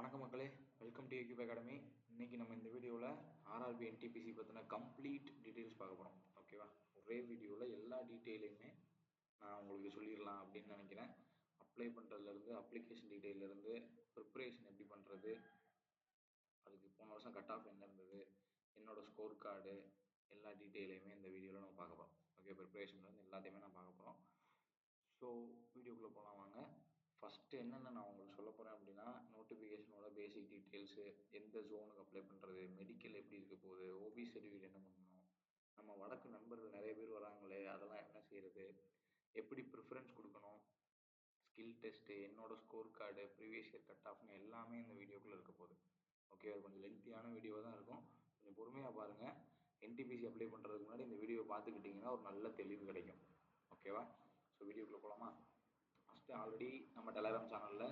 வணக்கம் மக்களே, welcome to YouTube academy. இன்னைக்கு நம்ம இந்த வீடியோவில் ஆர்ஆர்பி என்டிபிசி பற்றின கம்ப்ளீட் டீட்டெயில்ஸ் பார்க்க போகிறோம். ஓகேவா? ஒரே வீடியோவில் எல்லா டீட்டெயிலையுமே நான் உங்களுக்கு சொல்லிடலாம் அப்படின்னு நினைக்கிறேன். அப்ளை பண்ணுறதுலேருந்து அப்ளிகேஷன் டீட்டெயிலேருந்து ப்ரிப்பரேஷன் எப்படி பண்ணுறது, அதுக்கு போன வருஷம் கட் ஆஃப் என்ன இருந்தது, என்னோடய ஸ்கோர் கார்டு, எல்லா டீட்டெயிலையுமே இந்த வீடியோவில் நம்ம பார்க்க போகிறோம். ஓகே, ப்ரிப்பரேஷன்லேருந்து எல்லாத்தையுமே நான் பார்க்க போகிறோம். ஸோ வீடியோக்குள்ளே போகலாம் வாங்க. ஃபஸ்ட்டு என்னென்ன நான் உங்களுக்கு சொல்ல போகிறேன் அப்படின்னா, நோட்டிஃபிகேஷனோட பேசிக் டீட்டெயில்ஸு, எந்த ஜோனுக்கு அப்ளை பண்ணுறது, மெடிக்கல் எப்படி இருக்க போகுது, ஓபி சர்டிஃபிகேட் என்ன பண்ணணும், நம்ம வடக்கு நண்பர்கள் நிறைய பேர் வராங்களே அதெல்லாம் என்ன செய்கிறது, எப்படி ப்ரிஃபரன்ஸ் கொடுக்கணும், ஸ்கில் டெஸ்ட்டு, என்னோட score card, previous year cut ஆஃப்னு எல்லாமே இந்த வீடியோக்குள்ளே இருக்க போகுது. ஓகே, அது கொஞ்சம் லென்த்தியான வீடியோ தான் இருக்கும், கொஞ்சம் பொறுமையாக பாருங்கள். என்டிபிசி அப்ளை பண்ணுறதுக்கு முன்னாடி இந்த வீடியோ பார்த்துக்கிட்டிங்கன்னா ஒரு நல்ல தெளிவு கிடைக்கும். ஓகேவா? ஸோ வீடியோக்குள்ளே போகலாமா? ஃபஸ்ட்டு ஆல்ரெடி நம்ம டெலகிராம் சேனலில்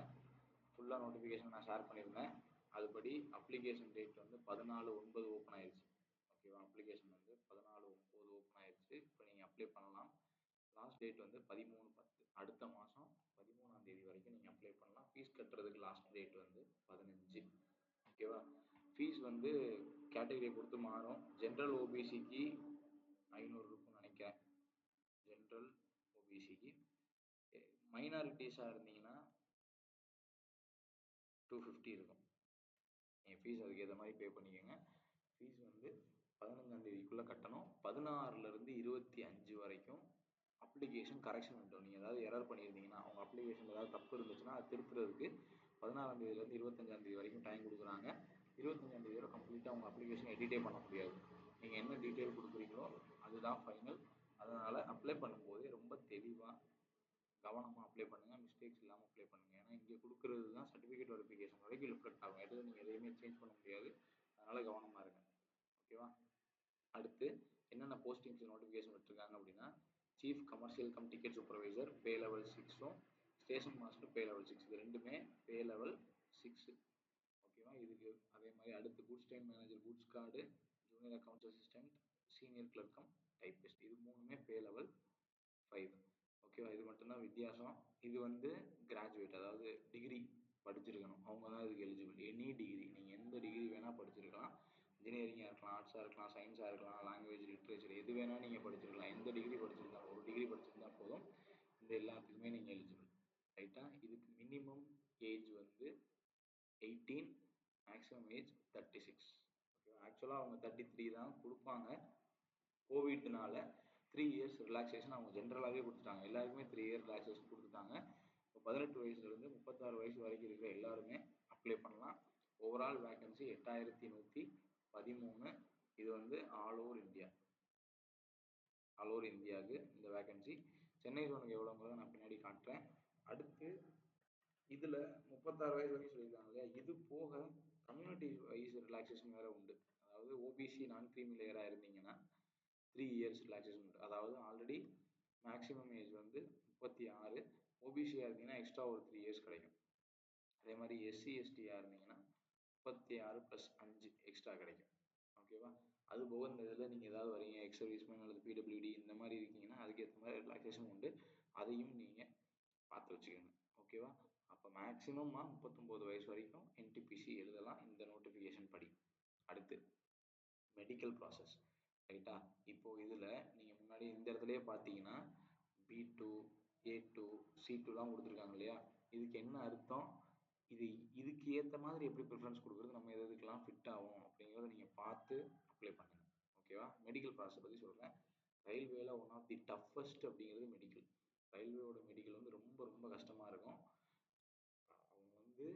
ஃபுல்லாக நோட்டிஃபிகேஷன் நான் ஷேர் பண்ணியிருந்தேன். அதுபடி அப்ளிகேஷன் டேட் வந்து 14/9 ஓப்பன் ஆயிடுச்சு. ஓகேவா? அப்ளிகேஷன் வந்து 14/9 ஓப்பன் ஆயிடுச்சு. இப்போ நீங்கள் அப்ளை பண்ணலாம். லாஸ்ட் டேட் வந்து 13/10, அடுத்த மாதம் 13ஆம் தேதி வரைக்கும் நீங்கள் அப்ளை பண்ணலாம். ஃபீஸ் கட்டுறதுக்கு லாஸ்ட் டேட் வந்து 15. ஓகேவா? ஃபீஸ் வந்து கேட்டகரியை பொறுத்து மாறும். ஜென்ரல் ஓபிசிக்கு 500 இருக்கும்னு நினைக்கிறேன். ஜென்ரல் ஓபிசிக்கு. மைனாரிட்டிஸாக இருந்தீங்கன்னா 250 இருக்கும். நீங்கள் ஃபீஸ் அதுக்கு ஏற்ற மாதிரி பே பண்ணிக்கோங்க. ஃபீஸ் வந்து 15ஆம் தேதிக்குள்ளே கட்டணும். 16லேருந்து 25 வரைக்கும் அப்ளிகேஷன் கரெக்ஷன் பண்ணுறோம். நீங்கள் ஏதாவது எரர் பண்ணியிருந்தீங்கன்னா, அவங்க அப்ளிகேஷன் ஏதாவது தப்பு இருந்துச்சுன்னா அது திருத்துறதுக்கு 16ஆம் தேதியிலேருந்து 25ஆம் தேதி வரைக்கும் டைம் கொடுக்குறாங்க. 25ஆம் தேதி வரை கம்ப்ளீட்டாக அவங்க அப்ளிகேஷன் எடிட்டே பண்ண முடியாது. நீங்கள் என்ன டீட்டெயில் கொடுக்குறீங்களோ அதுதான் ஃபைனல். அதனால் அப்ளை பண்ணும்போது ரொம்ப தெளிவாக கவனமாக அப்ளை பண்ணுங்கள், மிஸ்டேக்ஸ் இல்லாமல் அப்ளை பண்ணுங்கள். ஏன்னா இங்கே கொடுக்குறது தான் சர்டிஃபிகேட் வெரிஃபிகேஷன் வரைக்கும் ரிஃப்ளெக்ட் ஆகும். இதில் நீங்கள் எதையுமே சேஞ்ச் பண்ண முடியாது. அதனால் கவனமாக இருங்க. ஓகேவா? அடுத்து என்னென்ன போஸ்டிங்ஸ் நோட்டிஃபிகேஷன் விட்டுருக்காங்க அப்படின்னா, chief commercial cum ticket supervisor pay level 6ம், ஸ்டேஷன் மாஸ்டர் பே லெவல் 6, இது ரெண்டுமே பே லெவல் 6. ஓகேவா? இதுக்கு அதே மாதிரி அடுத்து goods time manager, goods guard, junior accounts assistant, senior கிளர்க்கம், டைப்பிஸ்ட், இது மூணுமே பே லெவல் 5. ஓகேவா? இது மட்டும்தான் வித்தியாசம். இது வந்து கிராஜுவேட், அதாவது டிகிரி படிச்சிருக்கணும், அவங்க தான் இதுக்கு எலிஜிபிள். எனி டிகிரி, நீங்கள் எந்த டிகிரி வேணால் படிச்சிருக்கலாம். இன்ஜினியரிங்காக இருக்கலாம், ஆர்ட்ஸாக இருக்கலாம், சயின்ஸாக இருக்கலாம், லாங்குவேஜ், லிட்ரேச்சர், எது வேணால் நீங்கள் படிச்சிருக்கலாம். எந்த டிகிரி படிச்சிருந்தாலும், ஒரு டிகிரி படிச்சிருந்தா போதும், இந்த எல்லாத்துக்குமே நீங்கள் எலிஜிபிள். ரைட்டா? இதுக்கு மினிமம் ஏஜ் வந்து 18, மேக்ஸிமம் ஏஜ் 36. ஓகேவா? ஆக்சுவலாக அவங்க 33 தான் கொடுப்பாங்க. கோவிட்னால 3 இயர்ஸ் ரிலாக்ஸேஷன் அவங்க ஜென்ரலாகவே கொடுத்துட்டாங்க. எல்லாருக்குமே 3 இயர் ரிலாக்ஸேஷன் கொடுத்துட்டாங்க. இப்போ 18 வயசுலேருந்து 36 வயசு வரைக்கும் இருக்கிற எல்லாருமே அப்ளை பண்ணலாம். Overall vacancy 8113. இது வந்து all over India, all over இந்தியாவுக்கு இந்த வேகன்சி. சென்னை ஜோனுக்கு எவ்வளோங்கிறத நான் பின்னாடி காட்டுறேன். அடுத்து இதில் 36 வயசு வரைக்கும் சொல்லியிருக்காங்க இல்லையா, இது போக கம்யூனிட்டி வைஸ் ரிலாக்ஸேஷன் வேறு உண்டு. அதாவது ஓபிசி நான் க்ரீமி லேயராக இருந்தீங்கன்னா 3 இயர்ஸ் ரிலாக்ஸேஷன் உண்டு. அதாவது ஆல்ரெடி மேக்ஸிமம் ஏஜ் வந்து 36, ஓபிசியாக இருந்தீங்கன்னா எக்ஸ்ட்ரா ஒரு 3 இயர்ஸ் கிடைக்கும். அதே மாதிரி எஸ்சி எஸ்டியாக இருந்தீங்கன்னா 36 + 5 எக்ஸ்ட்ரா கிடைக்கும். ஓகேவா? அது போக இந்த இதில் நீங்கள் ஏதாவது வரீங்க, எக்ஸ் சர்வீஸ்மேன் அல்லது பிடபிள்யூடி இந்த மாதிரி இருக்கீங்கன்னா அதுக்கேற்ற மாதிரி ரிலாக்ஸேஷன் உண்டு. அதையும் நீங்கள் பார்த்து வச்சுக்கோங்க. ஓகேவா? அப்போ மேக்ஸிமமாக 39 வயசு வரைக்கும் என்டிபிசி எழுதலாம் இந்த நோட்டிஃபிகேஷன் படி. அடுத்து மெடிக்கல் ப்ராசஸ். ரைட்டா? இப்போது இதில் நீங்கள் முன்னாடி இந்த இடத்துலையே பார்த்தீங்கன்னா B2, A2, C2லாம் கொடுத்துருக்காங்க இல்லையா, இதுக்கு என்ன அர்த்தம், இதுக்கு ஏற்ற மாதிரி எப்படி ப்ரிஃபரன்ஸ் கொடுக்குறது, நம்ம எதுக்கெல்லாம் ஃபிட் ஆகும் அப்படிங்கிறத நீங்கள் பார்த்து அப்ளை பண்ணுங்கள். ஓகேவா? மெடிக்கல் ப்ராசஸ் பற்றி சொல்கிறேன். ரயில்வேல ஒன் ஆஃப் தி டஃபஸ்ட் அப்படிங்கிறது மெடிக்கல். ரயில்வேயோட மெடிக்கல் வந்து ரொம்ப ரொம்ப கஷ்டமாக இருக்கும். அவங்க வந்து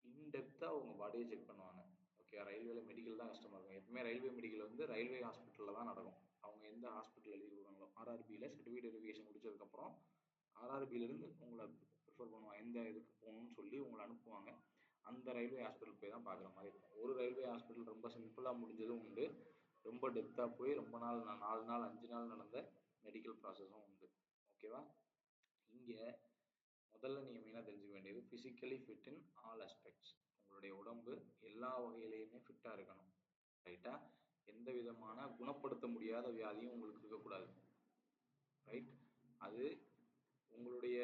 இன்டெப்த்தாக அவங்க பாடியை செக் பண்ணுவாங்க. ஓகே, ரயில்வேல மெடிக்கல் தான் கஷ்டமாக இருக்கும். எப்பவுமே ரயில்வே மெடிக்கல் வந்து ரயில்வே ஹாஸ்பிட்டலில் தான் நடக்கும். அவங்க எந்த ஹாஸ்பிட்டல் எழுதி கொடுக்குறாங்களோ, ஆர்ஆர்பியில் சர்டிஃபிகேட் வெரிஃபிகேஷன் முடிச்சதுக்கப்புறம் ஆர்ஆர்பியிலேருந்து உங்களை ப்ரிஃபர் பண்ணுவாங்க, எந்த இதுக்கு போகணும்னு சொல்லி உங்களை அனுப்புவாங்க. அந்த ரயில்வே ஹாஸ்பிட்டல் போய் தான் பார்க்குற மாதிரி இருக்கும். ஒரு ரயில்வே ஹாஸ்பிட்டல் ரொம்ப சிம்பிளாக முடிஞ்சதும் உண்டு, ரொம்ப டெப்த்தாக போய் ரொம்ப நாள் 4 நாள் 5 நாள் நடந்த மெடிக்கல் ப்ராசஸும் உண்டு. ஓகேவா? இங்கே முதல்ல நீங்கள் மெயினாக தெரிஞ்சுக்க வேண்டியது physically fit in all aspects. உங்களுடைய உடம்பு எல்லா வகையிலையுமே ஃபிட்டாக இருக்கணும். ரைட்டா? எந்த விதமான குணப்படுத்த முடியாத வியாதியும் உங்களுக்கு இருக்கக்கூடாது. ரைட்? அது உங்களுடைய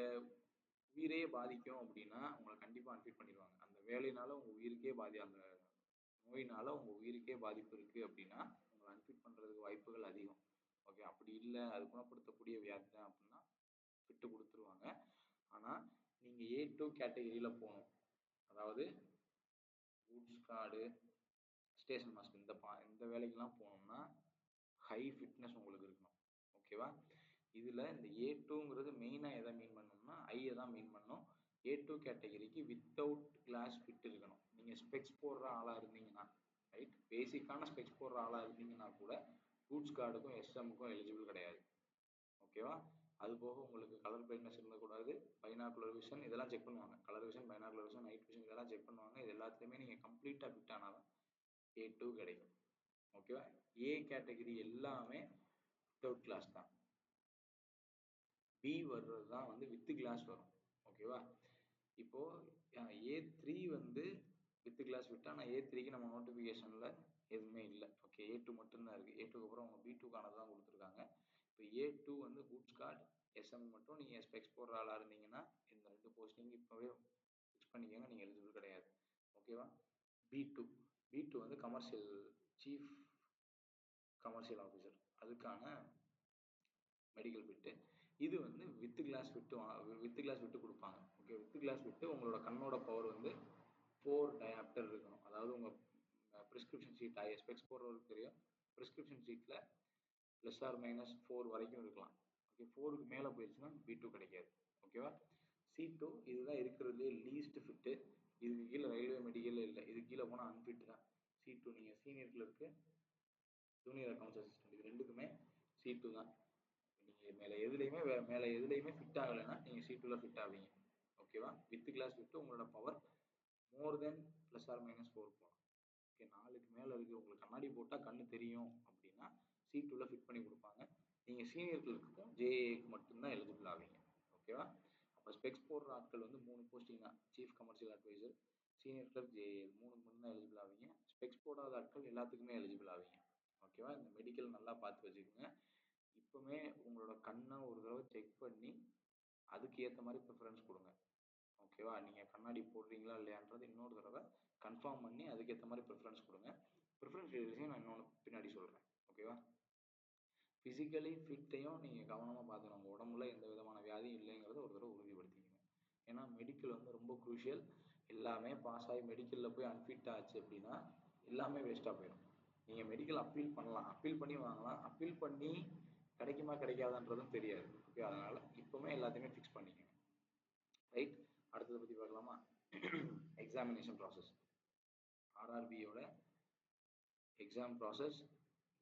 உயிரையே பாதிக்கும் அப்படின்னா உங்களை கண்டிப்பாக அட்மிட் பண்ணிடுவாங்க. அந்த வேலையினால உங்கள் உயிருக்கே அந்த நோயினால உங்கள் உயிருக்கே பாதிப்பு இருக்குது அப்படின்னா உங்களை அன்ஃபிட் பண்ணுறதுக்கு வாய்ப்புகள் அதிகம். ஓகே, அப்படி இல்லை அது குணப்படுத்தக்கூடிய வியாதி தான் அப்படின்னா ஃபிட்டு கொடுத்துருவாங்க. ஆனால் நீங்கள் A2 கேட்டகரியில் போகணும். அதாவது கூட்ஸ் கார்டு, ஸ்டேஷன் மாஸ்டர் இந்த வேலைக்கெல்லாம் போகணும்னா ஹை ஃபிட்னஸ் உங்களுக்கு இருக்கணும். ஓகேவா? இதில் இந்த A2ங்கிறது மெயினாக எதை மீன் பண்ணணும்னா ஐயை தான் மீன் பண்ணணும். A2 கேட்டகரிக்கு வித்தவுட் கிளாஸ் ஃபிட் இருக்கணும். நீங்கள் ஸ்பெக்ஸ் போடுற ஆளாக இருந்தீங்கன்னா, ரைட், பேசிக்கான ஸ்பெக்ஸ் போடுற ஆளாக இருந்தீங்கன்னா கூட கூட்ஸ் கார்டுக்கும் எஸ்எம்முக்கும் எலிஜிபிள் கிடையாது. ஓகேவா? அது போக உங்களுக்கு கலர் பிரைட்னஸ் இருக்கக்கூடாது, பைனாகுலர் விஷன் இதெல்லாம் செக் பண்ணுவாங்க. Colour vision, binocular vision, night vision இதெல்லாம் செக் பண்ணுவாங்க. இது எல்லாத்துலேயுமே நீங்கள் கம்ப்ளீட்டாக ஃபிட் ஆனால் தான் A2 கிடைக்கும். ஓகேவா? A கேட்டகரி எல்லாமே வித்தவுட் கிளாஸ் தான். பி வர்றது தான் வந்து வித்து கிளாஸ் வரும். ஓகேவா? இப்போது A3 வந்து வித்து கிளாஸ் விட்டு, ஆனால் A3க்கு நம்ம நோட்டிஃபிகேஷனில் எதுவுமே இல்லை. ஓகே, A2 மட்டும்தான் இருக்குது. A2க்கு அப்புறம் அவங்க B2க்கானது தான் கொடுத்துருக்காங்க. இப்போ A2 வந்து கூட்ஸ் கார்டு, எஸ்எம் மட்டும் நீங்கள் ஸ்பெக்ஸ் போடுற ஆளாக இருந்தீங்கன்னா இந்த 2 போஸ்டிங் இப்போவே ஃபிக்ஸ் பண்ணிக்கோங்க, நீங்கள் எலிஜிபிள் கிடையாது. ஓகேவா? B2 வந்து கமர்ஷியல் சீஃப் கமர்ஷியல் ஆஃபீஸர், அதுக்கான மெடிக்கல் ஃபிட்டு. இது வந்து வித்து கிளாஸ் விட்டு கொடுப்பாங்க. ஓகே, வித்து கிளாஸ் விட்டு உங்களோட கண்ணோட பவர் வந்து 4 டயாப்டர் இருக்கணும். அதாவது உங்கள் ப்ரிஸ்கிரிப்ஷன் ஷீட் ஸ்பெக்ஸ் போடுறவங்களுக்கு தெரியும், ப்ரிஸ்கிரிப்ஷன் ஷீட்டில் +or -4 வரைக்கும் இருக்கலாம். ஓகே, 4க்கு மேலே போயிடுச்சுன்னா B2 கிடைக்காது. ஓகேவா? C2 இதுதான் இருக்கிறதுலே லீஸ்ட் ஃபிட்டு. இதுக்கு கீழே ரயில்வே மெடிக்கல் இல்லை, இதுக்கு கீழே போனால் அன்ஃபிட் தான். C2 நீங்கள் senior clerk, junior accounts assistant இது ரெண்டுக்குமே C2 தான். நீங்கள் மேலே எதுலேயுமே ஃபிட் ஆகலைன்னா நீங்கள் C2ல் ஃபிட் ஆவீங்க. ஓகேவா? வித் கிளாஸ் விட்டு உங்களோட பவர் மோர் தென் +or -4 போகலாம். ஓகே, 4க்கு மேலே இருக்குது, உங்களுக்கு கண்ணாடி போட்டால் கண்ணு தெரியும் அப்படின்னா C2ல் ஃபிட் பண்ணி கொடுப்பாங்க. நீங்கள் சீனியர் கிளர்க்குக்கும் JAக்கு மட்டும்தான் எலிஜிபிள் ஆவீங்க. ஓகேவா? அப்போ ஸ்பெக்ஸ் போடுற ஆட்கள் வந்து 3 போஸ்டிங் தான், chief commercial adviser, senior clerk, JA 3க்கு மட்டும்தான் எலிஜிபிள் ஆவீங்க. ஸ்பெக்ஸ் போடாத ஆட்கள் எல்லாத்துக்குமே எலிஜிபிள் ஆவீங்க. ஓகேவா? இந்த மெடிக்கல் நல்லா பார்த்து வச்சுக்கோங்க. இப்போவுமே உங்களோட கண்ணை ஒரு தடவை செக் பண்ணி அதுக்கு ஏற்ற மாதிரி ப்ரிஃபரன்ஸ் கொடுங்க. ஓகேவா? நீங்கள் கண்ணாடி போடுறீங்களா இல்லையான்றது இன்னொரு தடவை கன்ஃபார்ம் பண்ணி அதுக்கேற்ற மாதிரி ப்ரிஃபரன்ஸ் கொடுங்க. ப்ரிஃபரன்ஸ் விஷயம் நான் இன்னொன்று பின்னாடி சொல்கிறேன். ஓகேவா? ஃபிசிக்கலி ஃபிட்டையும் நீங்கள் கவனமாக பார்த்துக்கணும். உங்கள் உடம்புல எந்த விதமான வியாதியும் இல்லைங்கிறத ஒரு தடவை உறுதிப்படுத்திக்கணும். ஏன்னா மெடிக்கல் வந்து ரொம்ப குரூஷியல். எல்லாமே பாஸ் ஆகி மெடிக்கலில் போய் அன்ஃபிட் ஆச்சு அப்படின்னா எல்லாமே வேஸ்ட்டாக போயிடும். நீங்கள் மெடிக்கல் அப்பீல் பண்ணலாம், அப்பீல் பண்ணி வாங்கலாம், அப்பீல் பண்ணி கிடைக்குமா கிடைக்காதுன்றதும் தெரியாது. ஓகே, அதனால் இப்போவுமே எல்லாத்தையுமே ஃபிக்ஸ் பண்ணிக்கோங்க. ரைட், அடுத்ததை பற்றி பார்க்கலாமா? Examination process. ஆர்ஆர்பியோட எக்ஸாம் ப்ராசஸ்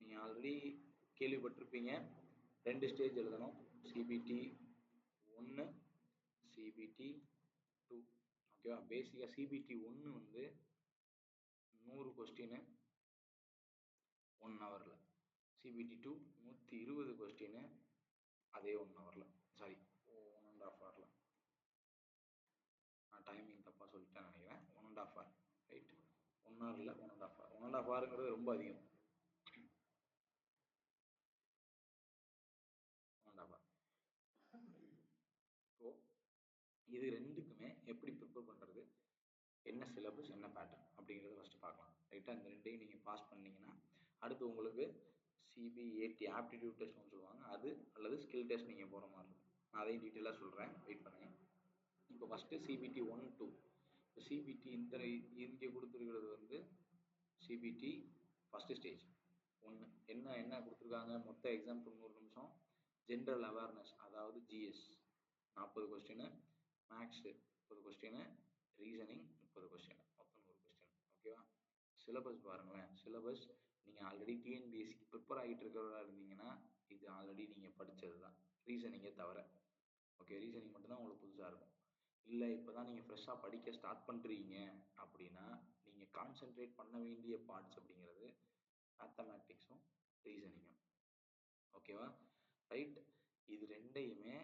நீங்கள் ஆல்ரெடி கேள்விப்பட்டிருப்பீங்க. 2 ஸ்டேஜ் எழுதணும், CBT 1, CBT 2. ஓகேவா? பேசிக்காக CBT 1 வந்து 100 கொஸ்டின் 1 ஹவரில், CBT 2 120 கொஸ்டின் அதே 1 ஹவரில், சாரி 1.5 ஹவரில். நான் டைமிங் தப்பாக சொல்லிட்டேன்னு நினைக்கிறேன். 1.5 ஹவர். ரைட், 1 ஹவர் இல்லை 1.5 ஹவர். 1.5 ஹவருங்கிறது ரொம்ப அதிகம். 1.5 ஹவர். ஸோ இது ரெண்டுக்குமே எப்படி ப்ரிப்பேர் பண்ணுறது, என்ன சிலபஸ், என்ன பேட்டர்ன் அப்படிங்கிறத ஃபஸ்ட்டு பார்க்கலாம். ரைட்டாக? இந்த ரெண்டையும் நீங்கள் பாஸ் பண்ணிங்கன்னா அடுத்து உங்களுக்கு CBAT ஆப்டிடியூட் டெஸ்ட்னு சொல்லுவாங்க, அது அல்லது ஸ்கில் டெஸ்ட் நீங்கள் போகிற மாதிரி இருக்கும். நான் அதையும் டீட்டெயிலாக சொல்கிறேன், வெயிட் பண்ணுங்கள். இப்போ ஃபஸ்ட்டு CBT 1, 2. இப்போ CBT இங்கே கொடுத்துருக்கிறது வந்து CBT ஃபஸ்ட்டு ஸ்டேஜ் 1. என்ன கொடுத்துருக்காங்க, மொத்த எக்ஸாம் 90 நிமிஷம். ஜென்ரல் அவேர்னஸ் அதாவது GS 40 question, maths 30 question, reasoning 30 question, மொத்தம் 100 கொஸ்டின். ஓகேவா? சிலபஸ் பாருங்களேன். சிலபஸ் நீங்கள் ஆல்ரெடி TNPSC ப்ரிப்பேர் ஆகிட்டு இருக்கிறதா இருந்தீங்கன்னா இது ஆல்ரெடி நீங்கள் படித்தது தான், ரீசனிங்கே தவிர. ஓகே, ரீசனிங் மட்டும்தான் உங்களுக்கு புதுசாக இருக்கும். இல்லை இப்போ தான் நீங்கள் ஃப்ரெஷ்ஷாக படிக்க ஸ்டார்ட் பண்ணுறீங்க அப்படின்னா நீங்கள் கான்சென்ட்ரேட் பண்ண வேண்டிய பார்ட்ஸ் அப்படிங்கிறது மேத்தமேட்டிக்ஸும் ரீசனிங்கும். ஓகேவா? ரைட், இது ரெண்டையுமே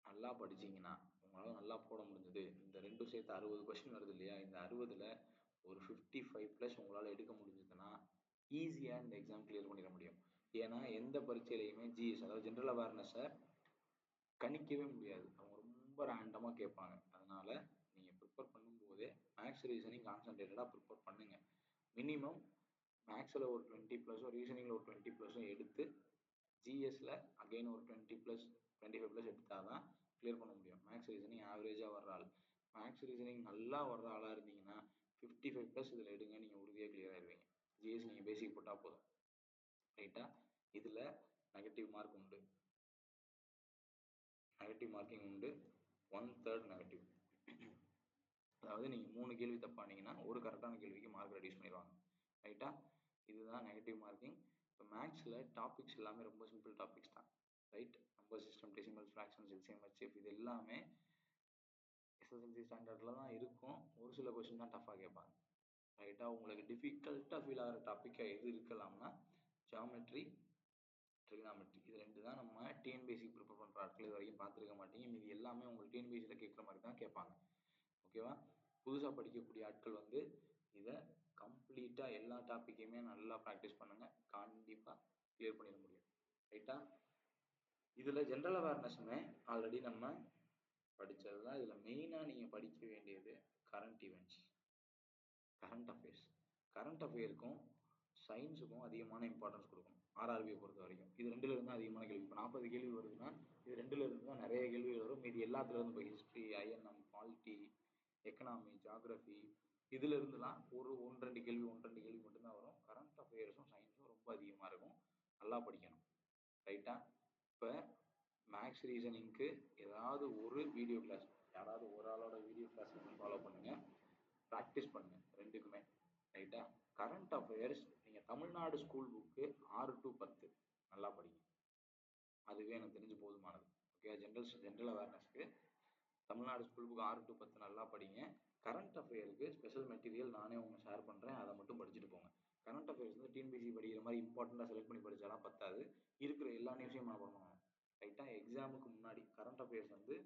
நல்லா படிச்சிங்கன்னா உங்களால் நல்லா போட முடிஞ்சது. இந்த ரெண்டும் சேர்த்து 60 கொஸ்டின் வருது இல்லையா? இந்த 60ல் ஒரு 55+ உங்களால் எடுக்க முடிஞ்சதுன்னா ஈஸியாக இந்த எக்ஸாம் கிளியர் பண்ணிட முடியும். ஏன்னா எந்த பரீட்சையிலையுமே GS அதாவது ஜென்ரல் அவேர்னஸை கணிக்கவே முடியாது, அவங்க ரொம்ப ரேண்டமாக கேட்பாங்க. அதனால் நீங்கள் ப்ரிப்பேர் பண்ணும்போதே மேக்ஸ் ரீசனிங் கான்சன்ட்ரேட்டடாக ப்ரிப்பேர் பண்ணுங்கள். மினிமம் மேக்ஸில் ஒரு 20+, ரீசனிங்கில் ஒரு 20+ எடுத்து ஜிஎஸ்ல அகைன் ஒரு 20+, 25+ எடுத்தால் தான் கிளியர் பண்ண முடியும். மேக்ஸ் ரீசனிங் ஆவரேஜாக வர்ற ஆள், மேக்ஸ் ரீசனிங் நல்லா வர்ற ஆளாக இருந்தீங்கன்னா 55+ இதில் எடுங்க, நீங்கள் உறுதியாக கிளியர் ஆகிடுவீங்க. ஜிஎஸ் நீங்கள் பேசிக் போட்டால் போதும். ரைட்டா? இதில் நெகட்டிவ் மார்க் உண்டு, நெகட்டிவ் மார்க்கிங் உண்டு. 1/3 நெகட்டிவ். அதாவது நீங்கள் 3 கேள்வி தப்பானீங்கன்னா ஒரு கரெக்டான கேள்விக்கு மார்க் ரெடியூஸ் பண்ணிடுவாங்க. ரைட்டா? இதுதான் நெகட்டிவ் மார்க்கிங். இப்போ மேக்ஸில் டாபிக்ஸ் எல்லாமே ரொம்ப சிம்பிள் டாபிக்ஸ் தான். Right? Number system, decimals, fractions, LCM, HF இது எல்லாமே எஸ்எஸ்எல்சி ஸ்டாண்டர்டில் தான் இருக்கும். ஒரு சில கொஸ்டின் தான் டஃபாக கேட்பாங்க. ரைட்டாக? உங்களுக்கு டிஃபிகல்ட்டாக ஃபீல் ஆகிற டாப்பிக்காக எது இருக்கலாம்னா ஜியாமெட்ரி, ட்ரிகனாமெட்ரி, இது 2 தான் நம்ம டிஎன்பிஎஸ்சி ப்ரிப்பேர் பண்ணுற ஆட்கள் இது வரைக்கும் பார்த்துருக்க மாட்டீங்க. மீது எல்லாமே உங்களுக்கு டிஎன்பிஎஸ்சியில் கேட்குற மாதிரி தான் கேட்பாங்க. ஓகேவா? புதுசாக படிக்கக்கூடிய ஆட்கள் வந்து இதை கம்ப்ளீட்டாக எல்லா டாப்பிக்கையுமே நல்லா ப்ராக்டிஸ் பண்ணுங்கள், கண்டிப்பாக கிளியர் பண்ணிட முடியும். ரைட்டா? இதில் ஜென்ரல் அவேர்னஸ்மே ஆல்ரெடி நம்ம படித்தது தான். இதில் மெயினாக நீங்கள் படிக்க வேண்டியது current events, current affairs. Current அஃபேருக்கும் சயின்ஸுக்கும் அதிகமான இம்பார்ட்டன்ஸ் கொடுக்கணும் ஆர்ஆர்பியை பொறுத்த வரைக்கும். இது 2லேருந்து தான் அதிகமான கேள்வி. இப்போ 40 கேள்வி வருதுன்னா இது 2லேருந்து தான் நிறைய கேள்வி வரும். மீதி எல்லாத்துலேருந்து இப்போ history, INM, polity, economy, geography இதிலிருந்துலாம் ஒரு 1-2 கேள்வி மட்டும்தான் வரும். கரண்ட் அஃபேர்ஸும் சயின்ஸும் ரொம்ப அதிகமாக இருக்கும், நல்லா படிக்கணும். ரைட்டா? இப்போ மேக்ஸ் ரீசனிங்க்கு ஏதாவது ஒரு வீடியோ கிளாஸ், யாராவது ஒரு ஆளோட வீடியோ கிளாஸ் ஃபாலோ பண்ணுங்கள், ப்ராக்டிஸ் பண்ணுங்கள் ரெண்டுக்குமே. ரைட்டா? கரண்ட் அஃபேர்ஸ் நீங்கள் தமிழ்நாடு ஸ்கூல் புக்கு 6 to 10 நல்லா படிங்க, அதுவே எனக்கு தெரிஞ்சு போதுமானது. ஓகே? ஜென்ரல் அவேர்னஸ்க்கு தமிழ்நாடு ஸ்கூல் புக் 6 to 10 நல்லா படிங்க. கரண்ட் அஃபேருக்கு ஸ்பெஷல் மெட்டீரியல் நானே ஒன்று ஷேர் பண்ணுறேன், அதை மட்டும் படிச்சுட்டு போங்க. கரண்ட் அஃபேர்ஸ் வந்து டிஎன்பிஎஸ்சி படிக்கிற மாதிரி இம்பார்ட்டண்ட்டாக செலக்ட் பண்ணி படித்தாலாம் பத்தாது, இருக்கிற எல்லா நியூஸையும் நான் பண்ணணும். ரைட்டாக? எக்ஸாமுக்கு முன்னாடி கரண்ட் அஃபேர்ஸ் வந்து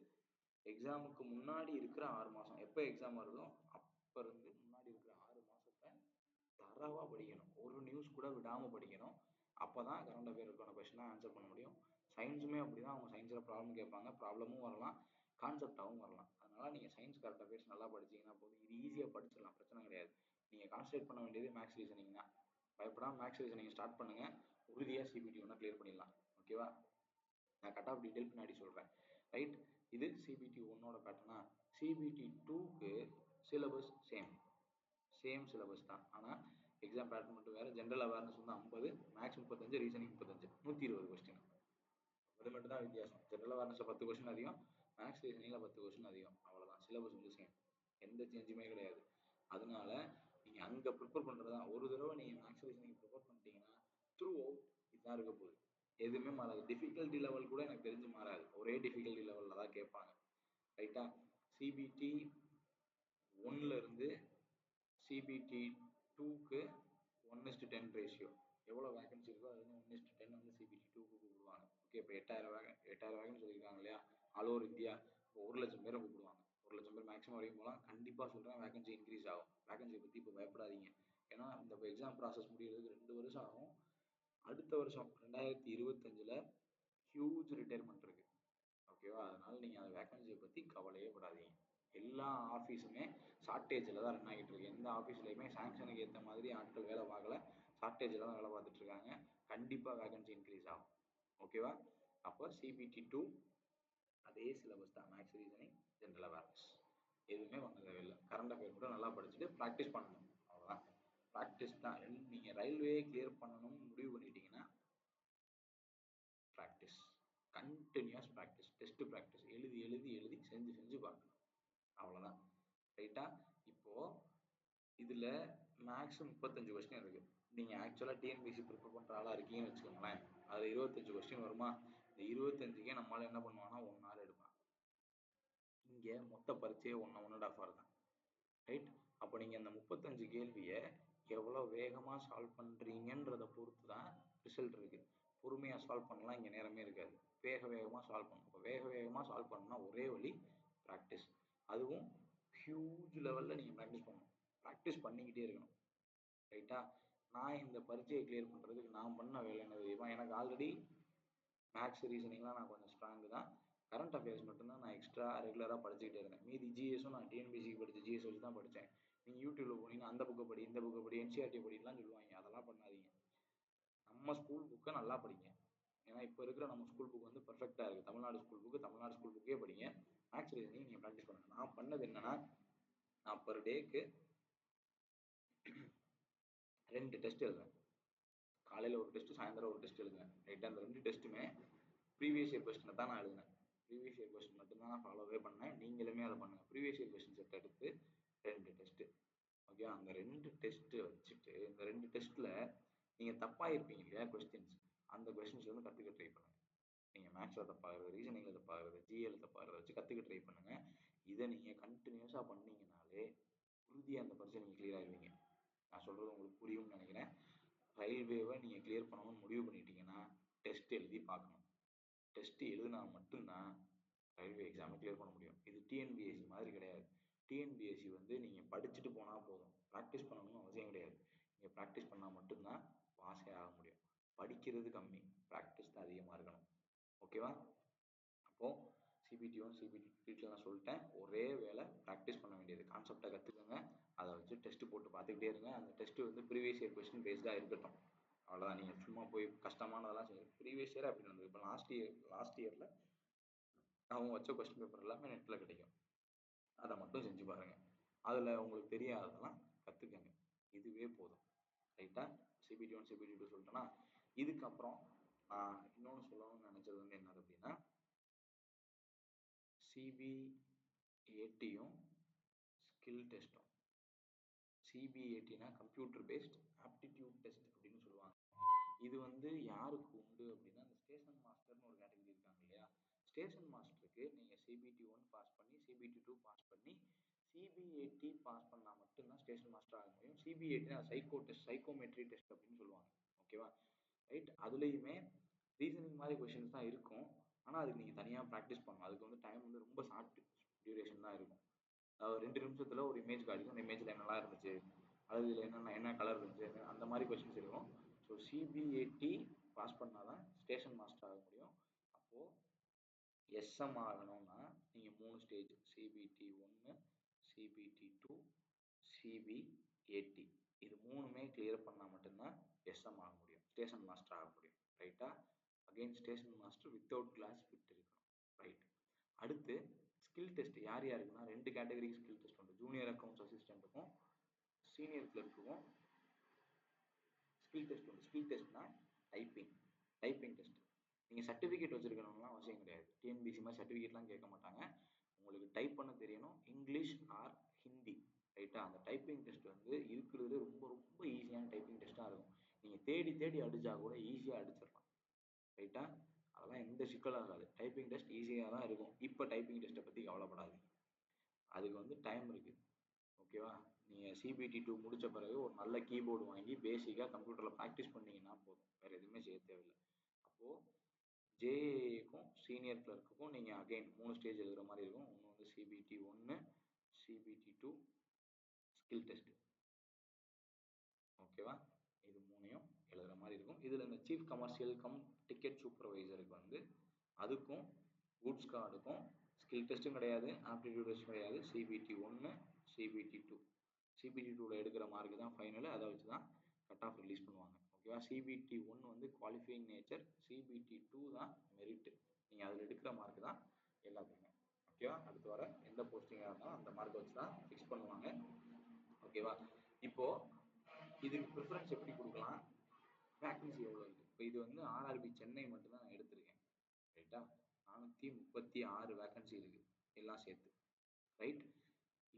எக்ஸாமுக்கு முன்னாடி இருக்கிற 6 மாதம், எப்போ எக்ஸாம் வருதோ அப்போ இருந்து முன்னாடி இருக்கிற 6 மாதத்தை தரவாக படிக்கணும், ஒரு நியூஸ் கூட விடாமல் படிக்கணும். அப்போ தான் கரண்ட் அஃபேருக்கான கொஸ்டினாக ஆன்சர் பண்ண முடியும். சயின்ஸுமே அப்படி தான். அவங்க சயின்ஸில் ப்ராப்ளம் கேட்பாங்க, ப்ராப்ளமும் வரலாம், கான்செப்டாகவும் வரலாம். அதனால் நீங்கள் சயின்ஸ் கரண்ட் அஃபேர்ஸ் நல்லா படிச்சிங்கன்னா போதும். இது ஈஸியாக படிச்சிடலாம், பிரச்சனை கிடையாது. நீங்கள் கான்சன்ட்ரேட் பண்ண வேண்டியது மேக்ஸ் ரீசனிங் தான். பயப்படாமல் மேக்ஸ் ரீசனிங் ஸ்டார்ட் பண்ணுங்கள், உறுதியாக சிபிடி ஒன்று கிளியர் பண்ணிடலாம். ஓகேவா? நான் கட் ஆஃப் டீட்டெயில் பின்னாடி சொல்கிறேன். ரைட்? இது சிபிடி 1ஓட பேட்டர்னா. சிபிடி 2க்கு சிலபஸ் சேம் சிலபஸ் தான், ஆனால் எக்ஸாம் பேட்டர்ன் மட்டும் வேறு. ஜென்ரல் அவேர்னஸ் வந்து 50, மேக்ஸ் 35, ரீசனிங் 35, 120 கொஸ்டின். அது மட்டும் தான் வித்தியாசம். ஜென்ரல் அவேர்னஸில் 10 கொஸ்டின் அதிகம், மேக்ஸ் ரீசனிங்கில் 10 கொஸ்டின் அதிகம், அவ்வளோதான். சிலபஸ் வந்து சேம், எந்த சேஞ்சுமே கிடையாது. அதனால நீங்கள் அங்கே ப்ரிப்பேர் பண்ணுறது தான். ஒரு தடவை நீங்கள் மேக்ஸ் ரீசனிங் ப்ரிப்பேர் பண்ணிட்டீங்கன்னா த்ரூ அவுட் இதுதான் இருக்க போகுது, எதுவுமே மாறாது. டிஃபிகல்ட்டி லெவல் கூட எனக்கு தெரிஞ்சு மாறாது, ஒரே டிஃபிகல்ட்டி லெவலில் தான் கேட்பாங்க. ரைட்டா? சிபிடி 1லேருந்து சிபிடி 2க்கு 1:10 ரேஷியோ, எவ்வளோ வேகன்சி இருக்கோ அது வந்து 1:10 வந்து சிபிடி 2க்கு கூப்பிடுவாங்க. ஓகே? இப்போ 8000 வேகன்சி சொல்லியிருக்காங்க இல்லையா, ஆல் ஓவர் இந்தியா. இப்போ 1,00,000 பேரை கூப்பிடுவாங்க. 1,00,000 பேர் மேக்ஸிமம் வரைக்கும் போகலாம். கண்டிப்பாக சொல்கிறேன், வேகன்சி இன்க்ரீஸ் ஆகும். வேகன்சியை பற்றி இப்போ பயப்படாதீங்க. ஏன்னா இந்த எக்ஸாம் ப்ராசஸ் முடிகிறதுக்கு 2 வருஷம் ஆகும். அடுத்த வருஷம் 2025 ஹியூஜ் ரிட்டையர்மெண்ட் இருக்குது. ஓகேவா? அதனால் நீங்கள் அந்த வேகன்சியை பற்றி கவலையே படாதீங்க. எல்லா ஆஃபீஸுமே ஷார்ட்டேஜில் தான் ரன் ஆகிட்டு இருக்கு. எந்த ஆஃபீஸ்லையுமே சாங்ஷனுக்கு ஏற்ற மாதிரி ஆட்கள் வேலை பார்க்கல, ஷார்ட்டேஜில் தான் வேலை பார்த்துட்டு இருக்காங்க. கண்டிப்பாக வேகன்சி இன்க்ரீஸ் ஆகும். ஓகேவா? அப்போ சிபிடி 2 அதே சிலபஸ் தான், மேக்ஸ் ரீசனிங் ஜென்ரல் அவேர்னஸ், எதுவுமே பண்ண தேவையில்லை. கரண்ட் அஃபேர் மட்டும் நல்லா படிச்சுட்டு ப்ராக்டிஸ் பண்ணணும், அவ்வளோதான். ப்ராக்டிஸ் தான். நீங்கள் ரயில்வே கிளியர் பண்ணணும்னு முடிவு பண்ணிட்டீங்கன்னா practice, continuous practice, test practice, எழுதி எழுதி எழுதி செஞ்சு பார்க்கணும், அவ்வளோதான். ரைட்டா? இப்போது இதில் மேக்ஸ் 35 கொஸ்டின் இருக்குது. நீங்கள் ஆக்சுவலாக டிஎன்பிஎஸ்சி ப்ரிப்பேர் பண்ணுற ஆளாக இருக்கீங்கன்னு வச்சுக்கோங்களேன், அதில் 25 கொஸ்டின் வருமா? இந்த 25க்கே நம்மளால் என்ன பண்ணுவாங்கன்னா 1 hour எடுப்பான். இங்கே மொத்த பரீட்சையே 1.5 hour தான். ரைட்? அப்போ நீங்கள் அந்த 35 கேள்வியை எவ்வளோ வேகமாக சால்வ் பண்ணுறீங்கன்றதை பொறுத்து தான் ரிசல்ட் இருக்குது. பொறுமையாக சால்வ் பண்ணலாம், இங்கே நேரமே இருக்காது. வேகமாக சால்வ் பண்ணணும். இப்போ வேகமாக சால்வ் பண்ணணும்னா ஒரே வழி ப்ராக்டிஸ். அதுவும் ஹியூஜ் லெவலில் நீங்கள் ப்ராக்டிஸ் பண்ணணும், ப்ராக்டிஸ் பண்ணிக்கிட்டே இருக்கணும். ரைட்டா? நான் இந்த பரீட்சையை கிளியர் பண்ணுறதுக்கு நான் பண்ண வேலை என்ன தெரியுமா? எனக்கு ஆல்ரெடி மேக்ஸ் ரீசனிங்லாம் நான் கொஞ்சம் ஸ்ட்ராங்கு தான். கரண்ட் அஃபேர்ஸ் மட்டும்தான் நான் எக்ஸ்ட்ரா ரெகுலராக படிச்சுக்கிட்டே இருந்தேன். மீதி ஜிஎஸும் நான் டிஎன்பிசிக்கு படித்த ஜிஎஸ் வச்சு தான் படித்தேன். நீங்கள் யூடியூப்ல போனீங்கன்னா அந்த புக்கை படி, இந்த புக்கை படி, என்சிஆர்டி படிலாம் சொல்லுவாங்க. அதெல்லாம் பண்ணாதீங்க. நம்ம ஸ்கூல் புக்கை நல்லா படிங்க. ஏன்னா இப்போ இருக்கிற நம்ம ஸ்கூல் புக் வந்து பர்ஃபெக்டாக இருக்குது. தமிழ்நாடு ஸ்கூல் புக்கே படிங்க. மேக்ஸ் ரீசனிங் நீங்கள் ப்ராக்டிஸ் பண்ணுங்கள். நான் பண்ணது என்னன்னா, நான் பர் டேக்கு 2 டெஸ்ட் எழுதுவேன். காலையில் ஒரு டெஸ்ட்டு, சாயந்தரம் ஒரு டெஸ்ட் எழுதுவேன். ரைட்டாக அந்த 2 டெஸ்ட்டுமே ப்ரீவியஸ் இயர் கொஸ்டினை தான் நான் எழுதினேன். ப்ரீவியஸ் இயர் கொஸ்டின் மட்டும்தான் நான் ஃபாலோவே பண்ணேன். நீங்களுமே அதை பண்ணுங்கள். ப்ரீவியஸ் இயர் கொஸ்டின் செட் எடுத்து 2 டெஸ்ட்டு. ஓகே, அந்த 2 டெஸ்ட்டு வச்சுட்டு இந்த 2 டெஸ்ட்டில் நீங்கள் தப்பாக இருப்பீங்க இல்லையா கொஸ்டின்ஸ், அந்த கொஸ்டின்ஸ் வந்து கற்றுக்க ட்ரை பண்ணுங்கள். நீங்கள் மேக்ஸில் தப்பாகிறது, ரீசனிங்கில் தப்பாகிறது, ஜிஏல தப்பாகிறத வச்சு கற்றுக்க ட்ரை பண்ணுங்கள். இதை நீங்கள் கண்டினியூஸாக பண்ணீங்கனாலே உறுதியாக அந்த பரிசை நீங்கள் கிளியர் ஆகிடுவீங்க. நான் சொல்கிறது உங்களுக்கு புரியும்னு நினைக்கிறேன். ரயில்வேவை நீங்கள் கிளியர் பண்ணணும்னு முடிவு பண்ணிட்டீங்கன்னா டெஸ்ட் எழுதி பார்க்கணும். டெஸ்ட் எழுதினா மட்டும்தான் ரயில்வே எக்ஸாமை கிளியர் பண்ண முடியும். இது டிஎன்பிஎஸ்சி மாதிரி கிடையாது. டிஎன்பிஎஸ்சி வந்து நீங்கள் படிச்சுட்டு போனால் போதும், ப்ராக்டிஸ் பண்ணணும்னு அவசியம் கிடையாது. நீங்கள் ப்ராக்டிஸ் பண்ணால் மட்டும்தான் பாஸே ஆக முடியும். படிக்கிறது கம்மி, ப்ராக்டிஸ் தான் அதிகமாக இருக்கணும். ஓகேவா? அப்போது சிபிடி 1 சிபிடி 2 டீட்டெயில் நான் சொல்லிட்டேன். ஒரே வேலை ப்ராக்டிஸ் பண்ண வேண்டியது. கான்செப்டை கற்றுக்கோங்க, அதை வச்சு டெஸ்ட்டு போட்டு பார்த்துக்கிட்டே இருங்க. அந்த டெஸ்ட்டு வந்து ப்ரீவியஸ் இயர் கொஸ்டின் பேஸ்டாக இருக்கட்டும். அவ்வளோதான். நீங்கள் சும்மா போய் கஷ்டமானதெல்லாம் செய்யுங்க. ப்ரீவியஸ் இயர் அப்படி நடந்தது. இப்போ லாஸ்ட் இயரில் அவங்க வச்ச கொஸ்டின் பேப்பர் எல்லாமே நெட்டில் கிடைக்கும். அதை மட்டும் செஞ்சு பாருங்கள். அதில் உங்களுக்கு தெரியாததெல்லாம் கற்றுக்கங்க. இதுவே போதும். ரைட்டாக? சிபிடி 1 சிபிடி 2 சொல்லிட்டேன்னா, இதுக்கப்புறம் நான் இன்னொன்று சொல்லணும்னு நினச்சது வந்து என்னது அப்படின்னா, சிபிஏடியும் ஸ்கில் டெஸ்ட்டும். சிபிஏடினா கம்ப்யூட்டர் பேஸ்ட் ஆப்டிடியூட் டெஸ்ட் அப்படின்னு சொல்லுவாங்க. இது வந்து யாருக்கு உண்டு அப்படின்னா, இந்த ஸ்டேஷன் மாஸ்டர்னு ஒரு கேட்டகரி இருக்காங்க இல்லையா, ஸ்டேஷன் மாஸ்டருக்கு நீங்கள் சிபிடி 1 பாஸ் பண்ணி, சிபிடி 2 பாஸ் பண்ணி, சிபிஏடி பாஸ் பண்ணால் மட்டும்தான் ஸ்டேஷன் மாஸ்டர் ஆக முடியும். சிபிஏடினா சைக்கோமெட்ரி டெஸ்ட் அப்படின்னு சொல்லுவாங்க. ஓகேவா? ரைட். அதுலேயுமே ரீசனிங் மாதிரி கொஷின்ஸ் தான் இருக்கும். ஆனால் அதுக்கு நீங்கள் தனியாக ப்ராக்டிஸ் பண்ணணும். அதுக்கு வந்து டைம் வந்து ரொம்ப ஷார்ட் டியூரேஷன் தான் இருக்கும். 2 நிமிஷத்தில் ஒரு இமேஜ் காட்டிக்கும். அந்த இமேஜில் என்னெல்லாம் இருந்துச்சு, அது இதில் என்ன கலர் இருந்துச்சு, அந்த மாதிரி கொஷின்ஸ் இருக்கும். ஸோ சிபிஏடி பாஸ் பண்ணால் தான் ஸ்டேஷன் மாஸ்டர் ஆக முடியும். அப்போது எஸ்எம் ஆகணும்னா நீங்கள் 3 ஸ்டேஜ், சிபிடி 1, சிபிடி 2, சிபிஏடி, இது 3மே கிளியர் பண்ணால் மட்டும்தான் எஸ்எம் ஆக முடியும், ஸ்டேஷன் மாஸ்டர் ஆக முடியும். ரைட்டா? Again station master without class fit இருக்கணும். ரைட். அடுத்து ஸ்கில் டெஸ்ட் யார் யாருக்குன்னா 2 கேட்டகரி ஸ்கில் டெஸ்ட் உண்டு. ஜூனியர் அக்கௌண்ட்ஸ் அசிஸ்டண்ட்டுக்கும் சீனியர் கிளர்க்குக்கும் ஸ்கில் டெஸ்ட் உண்டு. ஸ்கில் டெஸ்ட்னா டைப்பிங் டெஸ்ட். நீங்கள் சர்டிஃபிகேட் வச்சுருக்கணும்லாம் அவசியம் கிடையாது. டிஎன்பிசி மாதிரி சர்டிஃபிகேட்லாம் கேட்க மாட்டாங்க. உங்களுக்கு டைப் பண்ண தெரியணும், இங்கிலீஷ் ஆர் ஹிந்தி. ரைட்டா? அந்த டைப்பிங் டெஸ்ட் வந்து இருக்கிறது ரொம்ப ரொம்ப ஈஸியான டைப்பிங் டெஸ்ட்டாக இருக்கும். நீங்கள் தேடி அடித்தா கூட ஈஸியாக அடிச்சிடலாம். ரைட்டா? அதெல்லாம் எந்த சிக்கலும் ஆகாது. டைப்பிங் டெஸ்ட் ஈஸியாக தான் இருக்கும். இப்போ டைப்பிங் டெஸ்ட்டை பற்றி கவலைப்படாதீங்க. அதுக்கு வந்து டைம் இருக்குது. ஓகேவா? நீங்கள் சிபிடி 2 முடித்த பிறகு ஒரு நல்ல கீபோர்டு வாங்கி பேசிக்காக கம்ப்யூட்டரில் ப்ராக்டிஸ் பண்ணிங்கன்னா போதும். வேறு எதுவுமே செய்ய தேவையில்லை. அப்போது ஜேஏக்கும் சீனியர் கிளர்க்குக்கும் நீங்கள் அகைன் 3 ஸ்டேஜ் எழுதுகிற மாதிரி இருக்கும். ஒன்று வந்து சிபிடி 1, சிபிடி 2, ஸ்கில் டெஸ்ட்டு. ஓகேவா? இது 3யும் எழுதுகிற மாதிரி இருக்கும். இதில் இந்த சீஃப் கமர்ஷியல் டிக்கெட் சூப்பர்வைசருக்கு வந்து அதுக்கும் கூட்ஸ் கார்டுக்கும் ஸ்கில் டெஸ்ட்டும் கிடையாது, ஆப்டிடியூட் டெஸ்ட் கிடையாது. CBT 1, CBT 2. சிபிடி 2ல எடுக்கிற மார்க்கு தான் ஃபைனல். அதை வச்சு தான் கட் ஆஃப் ரிலீஸ் பண்ணுவாங்க. ஓகேவா? சிபிடி 1 வந்து குவாலிஃபைங் நேச்சர், சிபிடி 2 தான் மெரிட்டு. நீங்கள் அதில் எடுக்கிற மார்க் தான் எல்லாத்துக்குமே. ஓகேவா? அடுத்து வர எந்த போஸ்டிங்காக இருந்தாலும் அந்த மார்க்கை வச்சு தான் ஃபிக்ஸ் பண்ணுவாங்க. ஓகேவா? இப்போது இதுக்கு ப்ரிஃபரன்ஸ் எப்படி கொடுக்கலாம், வேக்கன்சி எவ்வளோ இருக்குது. இப்போ இது வந்து ஆர்ஆர்பி சென்னை மட்டும்தான் நான் எடுத்திருக்கேன். ரைட்டா? 436 வேக்கன்சி இருக்குது எல்லாம் சேர்த்து. ரைட்.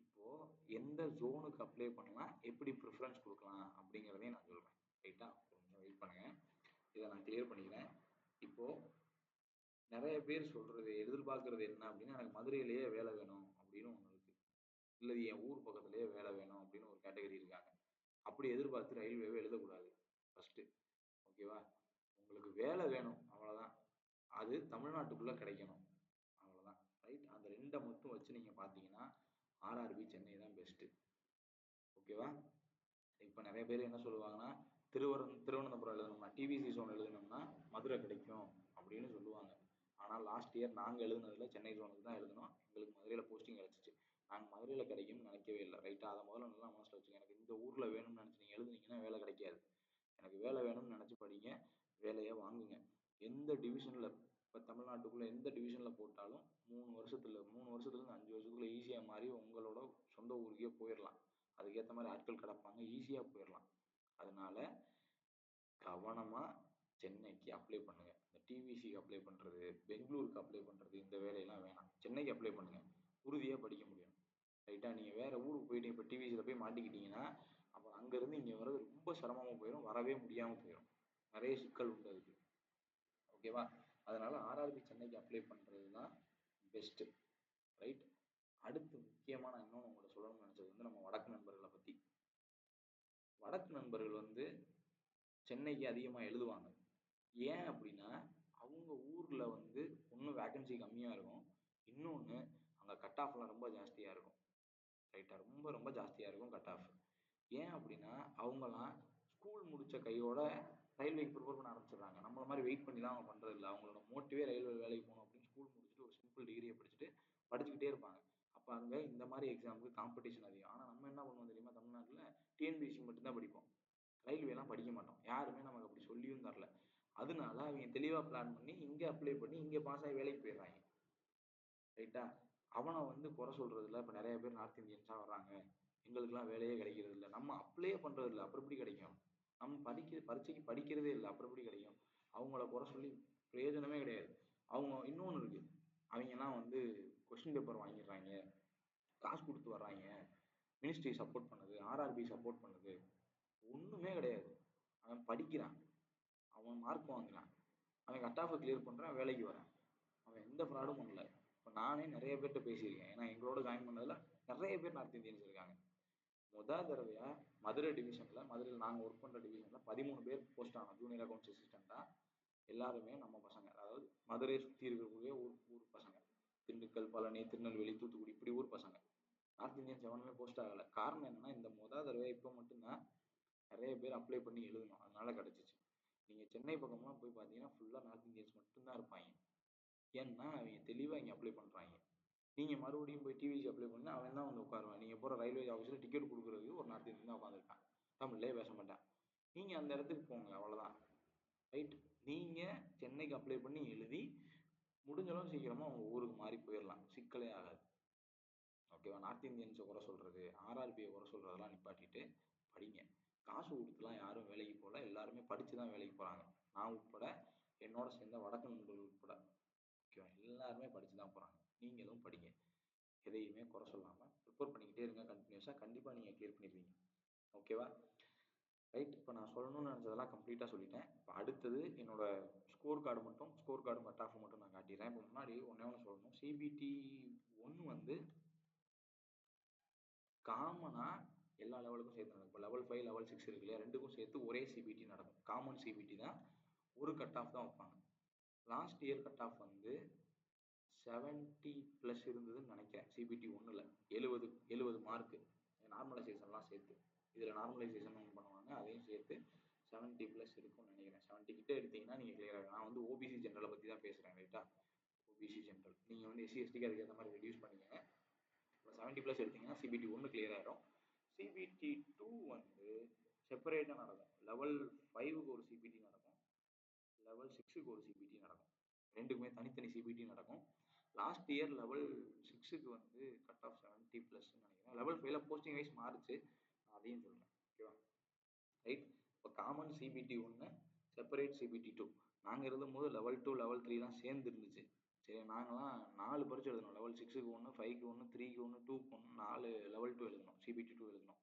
இப்போது எந்த ஜோனுக்கு அப்ளை பண்ணலாம், எப்படி ப்ரிஃபரன்ஸ் கொடுக்கலாம் அப்படிங்கிறதையும் நான் சொல்கிறேன். ரைட்டா? கொஞ்சம் வெயிட் பண்ணுங்கள், இதை நான் கிளியர் பண்ணிக்கிறேன். இப்போது நிறைய பேர் சொல்கிறது எதிர்பார்க்குறது என்ன அப்படின்னா, எனக்கு மதுரையிலேயே வேலை வேணும் அப்படின்னு ஒன்று இருக்குது. இல்லை என் ஊர் பக்கத்துலேயே வேலை வேணும் அப்படின்னு ஒரு கேட்டகரி இருக்காங்க. அப்படி எதிர்பார்த்து ரயில்வேவை எழுதக்கூடாது ஃபஸ்ட்டு. ஓகேவா? உங்களுக்கு வேலை வேணும், அவ்வளோதான். அது தமிழ்நாட்டுக்குள்ளே கிடைக்கணும், அவ்வளோதான். ரைட். அந்த 2 மட்டும் வச்சு நீங்கள் பார்த்தீங்கன்னா ஆர்ஆர்பி சென்னை தான் பெஸ்ட்டு. ஓகேவா? இப்போ நிறைய பேர் என்ன சொல்லுவாங்கன்னா, திருவனந்தபுரம் எழுதணும்னா, டிவிசி ஜோன் எழுதணும்னா மதுரை கிடைக்கும் அப்படின்னு சொல்லுவாங்க. ஆனால் லாஸ்ட் இயர் நாங்கள் எழுதுனதில் சென்னை ஜோனுக்கு தான் எழுதினோம். எங்களுக்கு மதுரையில் போஸ்டிங் கிடச்சிச்சு. நாங்கள் மதுரையில் கிடைக்கும்னு நினைக்கவே இல்லை. ரைட்டாக அதை முதல்ல நல்லா மனசில் வச்சுங்க. எனக்கு இந்த ஊரில் வேணும்னு நினச்சி நீங்கள் எழுதுனீங்கன்னா வேலை கிடைக்காது. எனக்கு வேலை வேணும்னு நினச்சி படிங்க, வேலையை வாங்குங்க. எந்த டிவிஷனில் இப்போ தமிழ்நாட்டுக்குள்ளே எந்த டிவிஷனில் போட்டாலும் 3 வருஷத்துலேருந்து 5 வருஷத்துக்குள்ளே ஈஸியாக மாறி உங்களோட சொந்த ஊருக்கே போயிடலாம். அதுக்கேற்ற மாதிரி ஆட்கள் கிடப்பாங்க, ஈஸியாக போயிடலாம். அதனால கவனமாக சென்னைக்கு அப்ளை பண்ணுங்கள். இந்த டிவிசிக்கு அப்ளை பண்ணுறது, பெங்களூருக்கு அப்ளை பண்ணுறது, இந்த வேலையெல்லாம் வேணாம். சென்னைக்கு அப்ளை பண்ணுங்கள், உறுதியாக படிக்க முடியும். ரைட்டாக நீங்கள் வேறு ஊருக்கு போயிட்டு இப்போ டிவிசியில் போய் மாட்டிக்கிட்டீங்கன்னா அப்புறம் அங்கேருந்து இங்கே வர்றது ரொம்ப சிரமமாக போயிடும், வரவே முடியாமல் போயிடும். நிறைய சிக்கல் உண்டு அதுக்கு. ஓகேவா? அதனால் ஆர்ஆர்பி சென்னைக்கு அப்ளை பண்ணுறது தான் பெஸ்ட்டு. ரைட். அடுத்து முக்கியமாக நான் இன்னொன்று உங்கள்கிட்ட சொல்லணும்னு நினச்சது வந்து நம்ம வடக்கு நண்பர்களை பற்றி. வடக்கு நண்பர்கள் வந்து சென்னைக்கு அதிகமாக எழுதுவாங்க. ஏன் அப்படின்னா அவங்க ஊரில் வந்து ஒன்று வேக்கன்சி கம்மியாக இருக்கும், இன்னொன்று அங்கே கட் ஆஃப்லாம் ரொம்ப ஜாஸ்தியாக இருக்கும். ரைட்டாக ரொம்ப ரொம்ப ஜாஸ்தியாக இருக்கும் கட் ஆஃப். ஏன் அப்படின்னா அவங்களாம் ஸ்கூல் முடித்த கையோட ரயில்வேக்கு ப்ரிப்பேர் பண்ண ஆரம்பிச்சிடுறாங்க. நம்மள மாதிரி வெயிட் பண்ணிலாம் அவங்க பண்ணுறது இல்லை. அவங்களோட மோட்டிவே ரயில்வே வேலைக்கு போகணும் அப்படின்னு ஸ்கூல் முடிச்சுட்டு ஒரு சிம்பிள் டிகிரியை படிச்சுட்டு படிச்சுக்கிட்டே இருப்பாங்க. அப்போ அங்கே இந்த மாதிரி எக்ஸாமுக்கு காம்படிஷன் அதிகம். ஆனால் நம்ம என்ன பண்ணுவோம் தெரியுமா? தமிழ்நாட்டில் டிஎன்பிஎஸ்சி மட்டும்தான் படிப்போம், ரயில்வேலாம் படிக்க மாட்டோம். யாருமே நமக்கு அப்படி சொல்லியும் தரல. அதனால அவங்க தெளிவாக பிளான் பண்ணி இங்கே அப்ளை பண்ணி இங்கே பாஸ் ஆகி வேலைக்கு போயிடுறாங்க. ரைட்டா? அவனை வந்து குறை சொல்கிறதில்ல. இப்போ நிறைய பேர் நார்த் இந்தியன்ஸாக வர்றாங்க, எங்களுக்கெல்லாம் வேலையே கிடைக்கிறது இல்லை. நம்ம அப்ளையே பண்ணுறது இல்லை, அப்புறம் எப்படி கிடைக்கும்? நம்ம பரீட்சைக்கு படிக்கிறதே இல்லை, அப்புறம் எப்படி கிடைக்கும்? அவங்கள குறை சொல்லி பிரயோஜனமே கிடையாது. அவங்க இன்னொன்று இருக்குது, அவங்கெல்லாம் வந்து கொஸ்டின் பேப்பர் வாங்கிடுறாங்க, காசு கொடுத்து வர்றாங்க, மினிஸ்ட்ரி சப்போர்ட் பண்ணுது, ஆர்ஆர்பி சப்போர்ட் பண்ணுது. ஒன்றுமே கிடையாது. அவன் படிக்கிறான், அவன் மார்க் வாங்குறான், அவன் கட் ஆஃபை கிளியர் பண்ணுறான், வேலைக்கு வரான். அவன் எந்த ஃப்ராடும் பண்ணல. இப்போ நானே நிறைய பேர்கிட்ட பேசியிருக்கேன். ஏன்னா எங்களோட ஜாயின் பண்ணதில் நிறைய பேர் நார்த் இந்தியன்ஸ் இருக்காங்க. தடவையாக மதுரை டிவிஷனில், மதுரையில் நாங்கள் ஒர்க் பண்ணுற டிவிஷனில் 13 பேர் போஸ்ட் ஆனோம் ஜூனியர் அக்கௌண்ட்ஸ் அசிஸ்டண்ட்டாக. எல்லாருமே நம்ம பசங்க, அதாவது மதுரை சுற்றி இருக்கக்கூடிய ஊர் பசங்க. திண்டுக்கல், பழனி, திருநெல்வேலி, தூத்துக்குடி, இப்படி ஊர் பசங்க. நார்த் இந்தியன்ஸ் எவனுமே போஸ்ட் ஆகலை. காரணம் என்னன்னா இந்த தடவை இப்போ மட்டும்தான் நிறைய பேர் அப்ளை பண்ணி எழுதணும், அதனால கிடச்சிச்சு. நீங்கள் சென்னை பக்கம்லாம் போய் பார்த்தீங்கன்னா ஃபுல்லாக நார்த் இந்தியன்ஸ் மட்டும்தான் இருப்பாங்க. ஏன்னா அவங்க தெளிவாக இங்கே அப்ளை பண்ணுறாங்க. நீங்கள் மறுபடியும் போய் டிவிசி அப்ளை பண்ணி அவன் தான் வந்து உட்காருவான். நீங்கள் போகிற ரயில்வே ஆஃபீஸில் டிக்கெட் கொடுக்குறதுக்கு ஒரு நார்த் இந்தியன் தான் உட்காந்துருக்கான், தமிழ்லேயே பேச மாட்டான். நீங்கள் அந்த இடத்துக்கு போங்க, அவ்வளோதான். ரைட். நீங்கள் சென்னைக்கு அப்ளை பண்ணி எழுதி முடிஞ்சளவு சீக்கிரமாக உங்கள் ஊருக்கு மாறி போயிடலாம், சிக்கலே ஆகாது. ஓகேவா? நார்த் இந்தியன்ஸை குறை சொல்கிறது, ஆர்ஆர்பியை குறை சொல்கிறதெல்லாம் நிப்பாட்டிட்டு படிங்க. காசு கொடுத்துலாம் யாரும் வேலைக்கு போகல, எல்லாருமே படித்து தான் வேலைக்கு போகிறாங்க. நான் உட்பட, என்னோட சேர்ந்த வடக்கு நண்பர்கள் உட்பட. ஓகேவா? எல்லாருமே படித்து தான் போகிறாங்க. நீங்களும் படிங்க, எதையுமே குறை சொல்லாமல் ப்ரிப்பேர் பண்ணிக்கிட்டே இருங்க கண்டினியூஸாக. கண்டிப்பாக நீங்கள் கிளியர் பண்ணிடுவீங்க. ஓகேவா? ரைட். இப்போ நான் சொல்லணும்னு நினச்சதெல்லாம் கம்ப்ளீட்டாக சொல்லிட்டேன். இப்போ அடுத்தது என்னோட ஸ்கோர் கார்டு கட் ஆஃப் மட்டும் நான் காட்டிடுறேன். இப்போ முன்னாடி ஒன்றே ஒன்று சொல்லணும். சிபிடி 1 வந்து காமனாக எல்லா லெவலுக்கும் சேர்த்து நடக்கும். இப்போ லெவல் 5 லெவல் 6 இருக்கு இல்லையா, ரெண்டுக்கும் சேர்த்து ஒரே சிபிடி நடக்கும். காமன் சிபிடி தான், ஒரு கட் ஆஃப் தான் வைப்பாங்க. லாஸ்ட் இயர் கட் ஆஃப் வந்து 70+ இருந்ததுன்னு நினைக்கிறேன். சிபிடி 1ல் 70 மார்க்கு நார்மலைசேஷன்லாம் சேர்த்து. இதில் நார்மலைசேஷன் ஒன்று பண்ணுவாங்க, அதையும் சேர்த்து 70+ இருக்கும்னு நினைக்கிறேன். 70 கிட்ட எடுத்தீங்கன்னா நீங்கள் கிளியர் ஆகும். நான் வந்து ஓபிசி ஜென்ரலை பற்றி தான் பேசுகிறேன். ரைட்டா? ஓபிசி ஜென்ரல் நீங்கள் வந்து எஸ்சி எஸ்டிக்கு அதுக்கேற்ற மாதிரி ரெடியூஸ் பண்ணிக்கங்க. இப்போ 70+ எடுத்தீங்கன்னா சிபிடி 1 கிளியர் ஆகிடும். சிபிடி 2 வந்து செப்பரேட்டாக நடக்கும். லெவல் 5க்கு ஒரு சிபிடி நடக்கும், லெவல் 6க்கு ஒரு சிபிடி நடக்கும். ரெண்டுக்குமே தனித்தனி சிபிடி நடக்கும். லாஸ்ட் இயர் லெவல் 6க்கு வந்து கட் ஆஃப் 70+ன்னு நினைக்கிறேன். லெவல் 5ல போஸ்டிங் வைஸ் மாறுச்சு, அதையும் சொல்கிறேன். ஓகேவா? ரைட். இப்போ காமன் சிபிடி 1, செப்பரேட் சிபிடி 2. நாங்கள் எழுதும்போது லெவல் 2 லெவல் 3லாம் சேர்ந்து இருந்துச்சு. சரி, நாங்களாம் 4 பரீட்சை எழுதணும். லெவல் 6க்கு 1, 5க்கு 1, 3க்கு 1, 2க்கு 1, 4 லெவல் 2 எழுதணும், சிபிடி 2 எழுதணும்.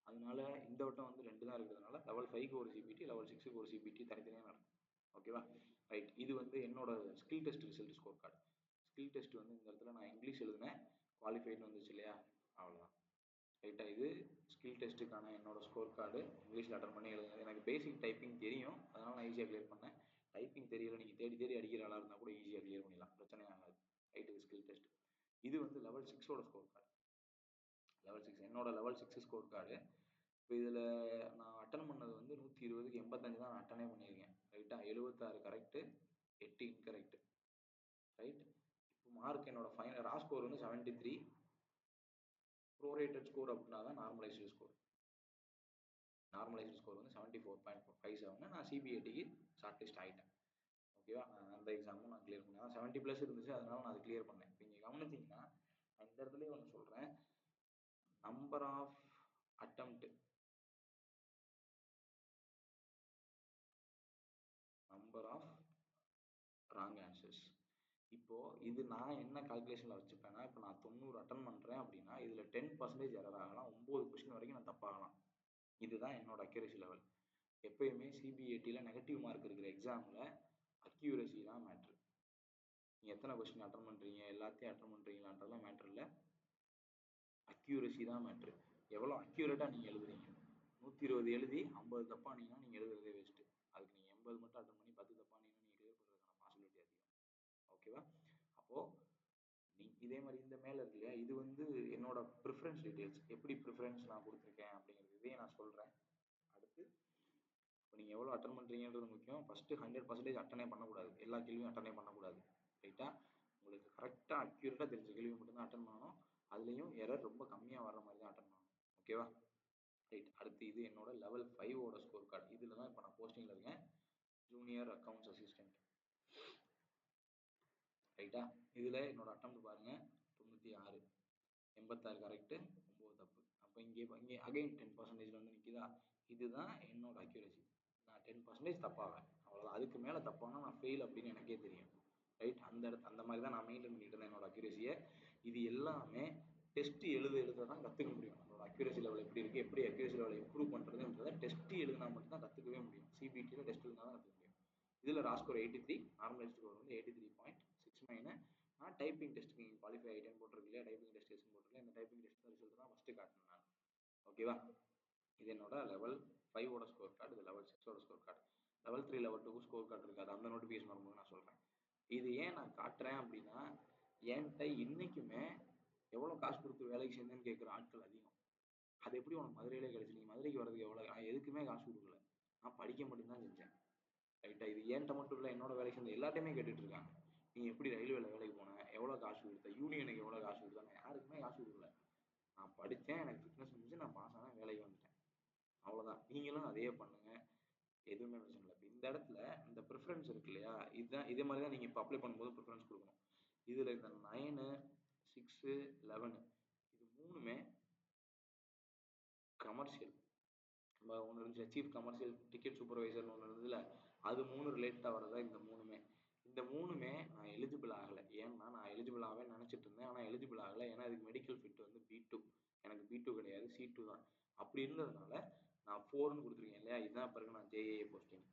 அதனால இந்த வட்டம் வந்து 2 தான் இருக்கிறதுனால லெவல் 5க்கு ஒரு சிபிடி, லெவல் 6க்கு ஒரு சிபிடி தனித்தனியாக நடக்கும். ஓகேவா? ரைட். இது வந்து என்னோட skill test result score card. Skill test வந்து இந்த இடத்துல நான் இங்கிலீஷ் எழுதினேன், குவாலிஃபைடுன்னு வந்துச்சு இல்லையா, அவ்வளோதான். ரைட்டாக? இது ஸ்கில் டெஸ்ட்டுக்கான என்னோட ஸ்கோர் கார்டு. இங்கிலீஷில் அட்டன் பண்ணி எழுதுனது. எனக்கு பேசிக் டைப்பிங் தெரியும், அதனால் நான் ஈஸியாக கிளியர் பண்ணேன். டைப்பிங் தெரியல, நீங்கள் தேடி தேடி அடிக்கிற ஆளாக இருந்தால் கூட ஈஸியாக கிளியர் பண்ணிடலாம், பிரச்சனை ஆகாது. ரைட். இது ஸ்கில் டெஸ்ட். இது வந்து லெவல் 6ஓட ஸ்கோர் கார்டு. லெவல் 6 என்னோட லெவல் 6 ஸ்கோர் கார்டு. இப்போ இதில் நான் அட்டன் பண்ணது வந்து 120க்கு 85 தான் நான் அட்டனே பண்ணியிருக்கேன். ரைட்டாக? 76 கரெக்டு, 8 இன்கரெக்டு. ரைட். இப்போ மார்க் என்னோட ஃபைனல் ரா ஸ்கோர் வந்து 73, ப்ரோரேட்டட் ஸ்கோர் அப்படின்னா தான் நார்மலைஸ்டு ஸ்கோர். நார்மலைஸ்டு ஸ்கோர் வந்து 74.57. நான் சிபிஐடிக்கு ஷார்ட் லிஸ்ட் ஆகிட்டேன். ஓகேவா, நான் அந்த எக்ஸாமும் நான் கிளியர் பண்ணேன். 70+ இருந்துச்சு, அதனால நான் அதை கிளியர் பண்ணேன். இப்போ நீங்கள் கவனிச்சிங்கன்னா நான் இந்த இடத்துலயே ஒன்று சொல்கிறேன். Number of attempt, number of wrong answers. இப்போ இது நான் என்ன கால்குலேஷன்ல வச்சுப்பேன்னா, இப்போ நான் 90 அட்டன் பண்றேன் அப்படின்னா இதுல 10% எரர் ஆகலாம், 9 கொஸ்டின் வரைக்கும் நான் தப்பாகலாம். இதுதான் என்னோட அக்யூரசி லெவல். எப்பயுமே சிபிஐடியில் நெகட்டிவ் மார்க் இருக்கிற எக்ஸாமில் அக்யூரசி தான் மேட்ரு. நீங்கள் எத்தனை கொஸ்டின் அட்டன் பண்ணுறீங்க, எல்லாத்தையும் அட்டன் பண்ணுறீங்களான்றதுலாம் மேட்ரு இல்லை, அக்யூரசி தான் மேட்ரு. எவ்வளோ அக்யூரேட்டாக நீங்கள் எழுதுறீங்க. 120 எழுதி 50 தப்பானீங்கன்னா நீங்கள் எழுதுறதே வேஸ்ட்டு. அதுக்கு நீங்கள் 80 மட்டும் அட்டன் பண்ணி 10 தப்பானீங்கன்னா நீங்கள் கிளியர் பண்ணுறதுக்கான பாசிபிலிட்டி அதிகம். ஓகேவா, அப்போது இதே மாதிரி இந்த மேலே இருக்கு இல்லையா, இது வந்து என்னோட ப்ரிஃபரன்ஸ் டீட்டெயில்ஸ், எப்படி ப்ரிஃபரன்ஸ் நான் கொடுத்துருக்கேன் அப்படிங்கிறது இதையும் நான் சொல்கிறேன். அடுத்து இப்போ நீங்கள் எவ்வளோ அட்டன் பண்ணுறீங்கன்றது முக்கியம். ஃபஸ்ட்டு 100% அட்டனே பண்ணக்கூடாது, எல்லா கேள்வியும் அட்டனே பண்ணக்கூடாது. ரைட்டாக, உங்களுக்கு கரெக்டாக அக்யூரேட்டாக தெரிஞ்ச கேள்வி மட்டும்தான் அட்டன் பண்ணணும். அதுலேயும் எரர் ரொம்ப கம்மியாக வர மாதிரி தான் அட்டன் பண்ணணும். ஓகேவா, ரைட். அடுத்து இது என்னோட லெவல் 5 ஸ்கோர் கார்டு. இதில் தான் இப்போ நான் போஸ்டிங்கில் இருக்கேன், ஜூனியர் அக்கௌண்ட்ஸ் அசிஸ்டன்ட். ரைட்டா, இதில் என்னோட அட்டெம்ப்ட் பாருங்கள், 96, 86 கரெக்டு, 9 தப்பு. அப்போ இங்கே அகைன் 10% வந்து நிற்கிதா. இதுதான் என்னோட அக்யூரசி. நான் 10% தப்பாவேன், அவ்வளோதான். அதுக்கு மேலே தப்பானா நான் ஃபெயில் அப்படின்னு எனக்கே தெரியும். ரைட், அந்த மாதிரி தான் நான் மெயின்டைன் பண்ணிட்டு இருந்தேன் என்னோட அக்யூரசியை. இது எல்லாமே டெஸ்ட் எழுத தான் கற்றுக்க முடியும். நம்மளோட அக்யூரசி லெவல் எப்படி இருக்குது, எப்படி அக்யூரசி லெவலை இம்ப்ரூவ் பண்ணுறதுன்றதை டெஸ்ட் எழுதினா மட்டும்தான் கற்றுக்கவே முடியும். சிபிடியில் டெஸ்ட் எழுதினா தான் கற்றுக்க முடியும். இதில் ரா ஸ்கோர் 83, நார்மல் ஸ்கோர் வந்து 83.69. நான் டைப்பிங் டெஸ்ட்டுக்கு நீங்கள் குவாலிஃபை ஆகிட்டேன்னு போட்டிருக்கு இல்லையா, டைப்பிங் டெஸ்ட் போட்டிருக்கேன். இந்த டைப்பிங் டெஸ்ட் ரிசல்ட் தான் ஃபஸ்ட்டு காட்டினேன் நான். ஓகேவா, இது என்னோட லெவல் 5 ஸ்கோர் கார்டு. இது level 6 score card. Level 3 level 2 score card இருக்காது, அந்த நோட்டிஃபிகேஷன் வரும்போது நான் சொல்கிறேன். இது ஏன் நான் காட்டுறேன் அப்படின்னா, என்கிட்ட இன்றைக்குமே எவ்வளோ காசு கொடுத்து வேலைக்கு சேர்ந்தேன்னு கேட்குற ஆட்கள் அதிகம். அது எப்படி உனக்கு மதுரையிலே கிடைச்சி, நீங்கள் மதுரைக்கு வரதுக்கு எவ்வளோ? நான் எதுக்குமே காசு கொடுக்கல, நான் படிக்க மட்டும்தான் செஞ்சேன். ரைட்டா, இது ஏன்ட்ட மட்டும் இல்லை, என்னோட வேலைக்கு சேர்ந்த எல்லாத்தையுமே கேட்டுட்டு இருக்காங்க. நீ எப்படி ரயில்வேல வேலைக்கு போனேன், எவ்வளோ காசு கொடுத்த, யூனியனுக்கு எவ்வளோ காசு கொடுத்தாங்க, யாருக்குமே காசு கொடுக்கல. நான் படித்தேன், எனக்கு ஃபிட்னஸ் இருந்துச்சு, நான் பாஸ் ஆனேன், வேலைக்கு வந்துட்டேன், அவ்வளோதான். நீங்களும் அதே பண்ணுங்க, எதுவுமே பிரச்சனை இல்லை. இந்த இடத்துல இந்த ப்ரிஃபரன்ஸ் இருக்கு இல்லையா, இதுதான் இதே மாதிரி தான் நீங்கள் இப்போ அப்ளை பண்ணும்போது ப்ரிஃபரன்ஸ் கொடுக்கணும். இதில் இந்த 9, 6, 11 இது மூணுமே கமர்ஷியல். நம்ம ஒன்று இருந்துச்சு சீஃப் கமர்ஷியல் டிக்கெட் சூப்பர்வைசர்னு ஒன்று இருந்ததுல, அது 3 ரிலேட்டடாக வரதா இந்த மூணுமே. இந்த மூணுமே நான் எலிஜிபிள் ஆகலை. ஏன்னா நான் எலிஜிபிள் ஆகவே நினச்சிட்டு இருந்தேன், ஆனால் எலிஜிபிள் ஆகலை. ஏன்னா இதுக்கு மெடிக்கல் ஃபிட் வந்து B2, எனக்கு B2 கிடையாது, C2 தான். அப்படி இருந்ததுனால நான் 4ன்னு கொடுத்துருக்கேன் இல்லையா. இதுதான் பிறகு நான் JAA போஸ்டிங்,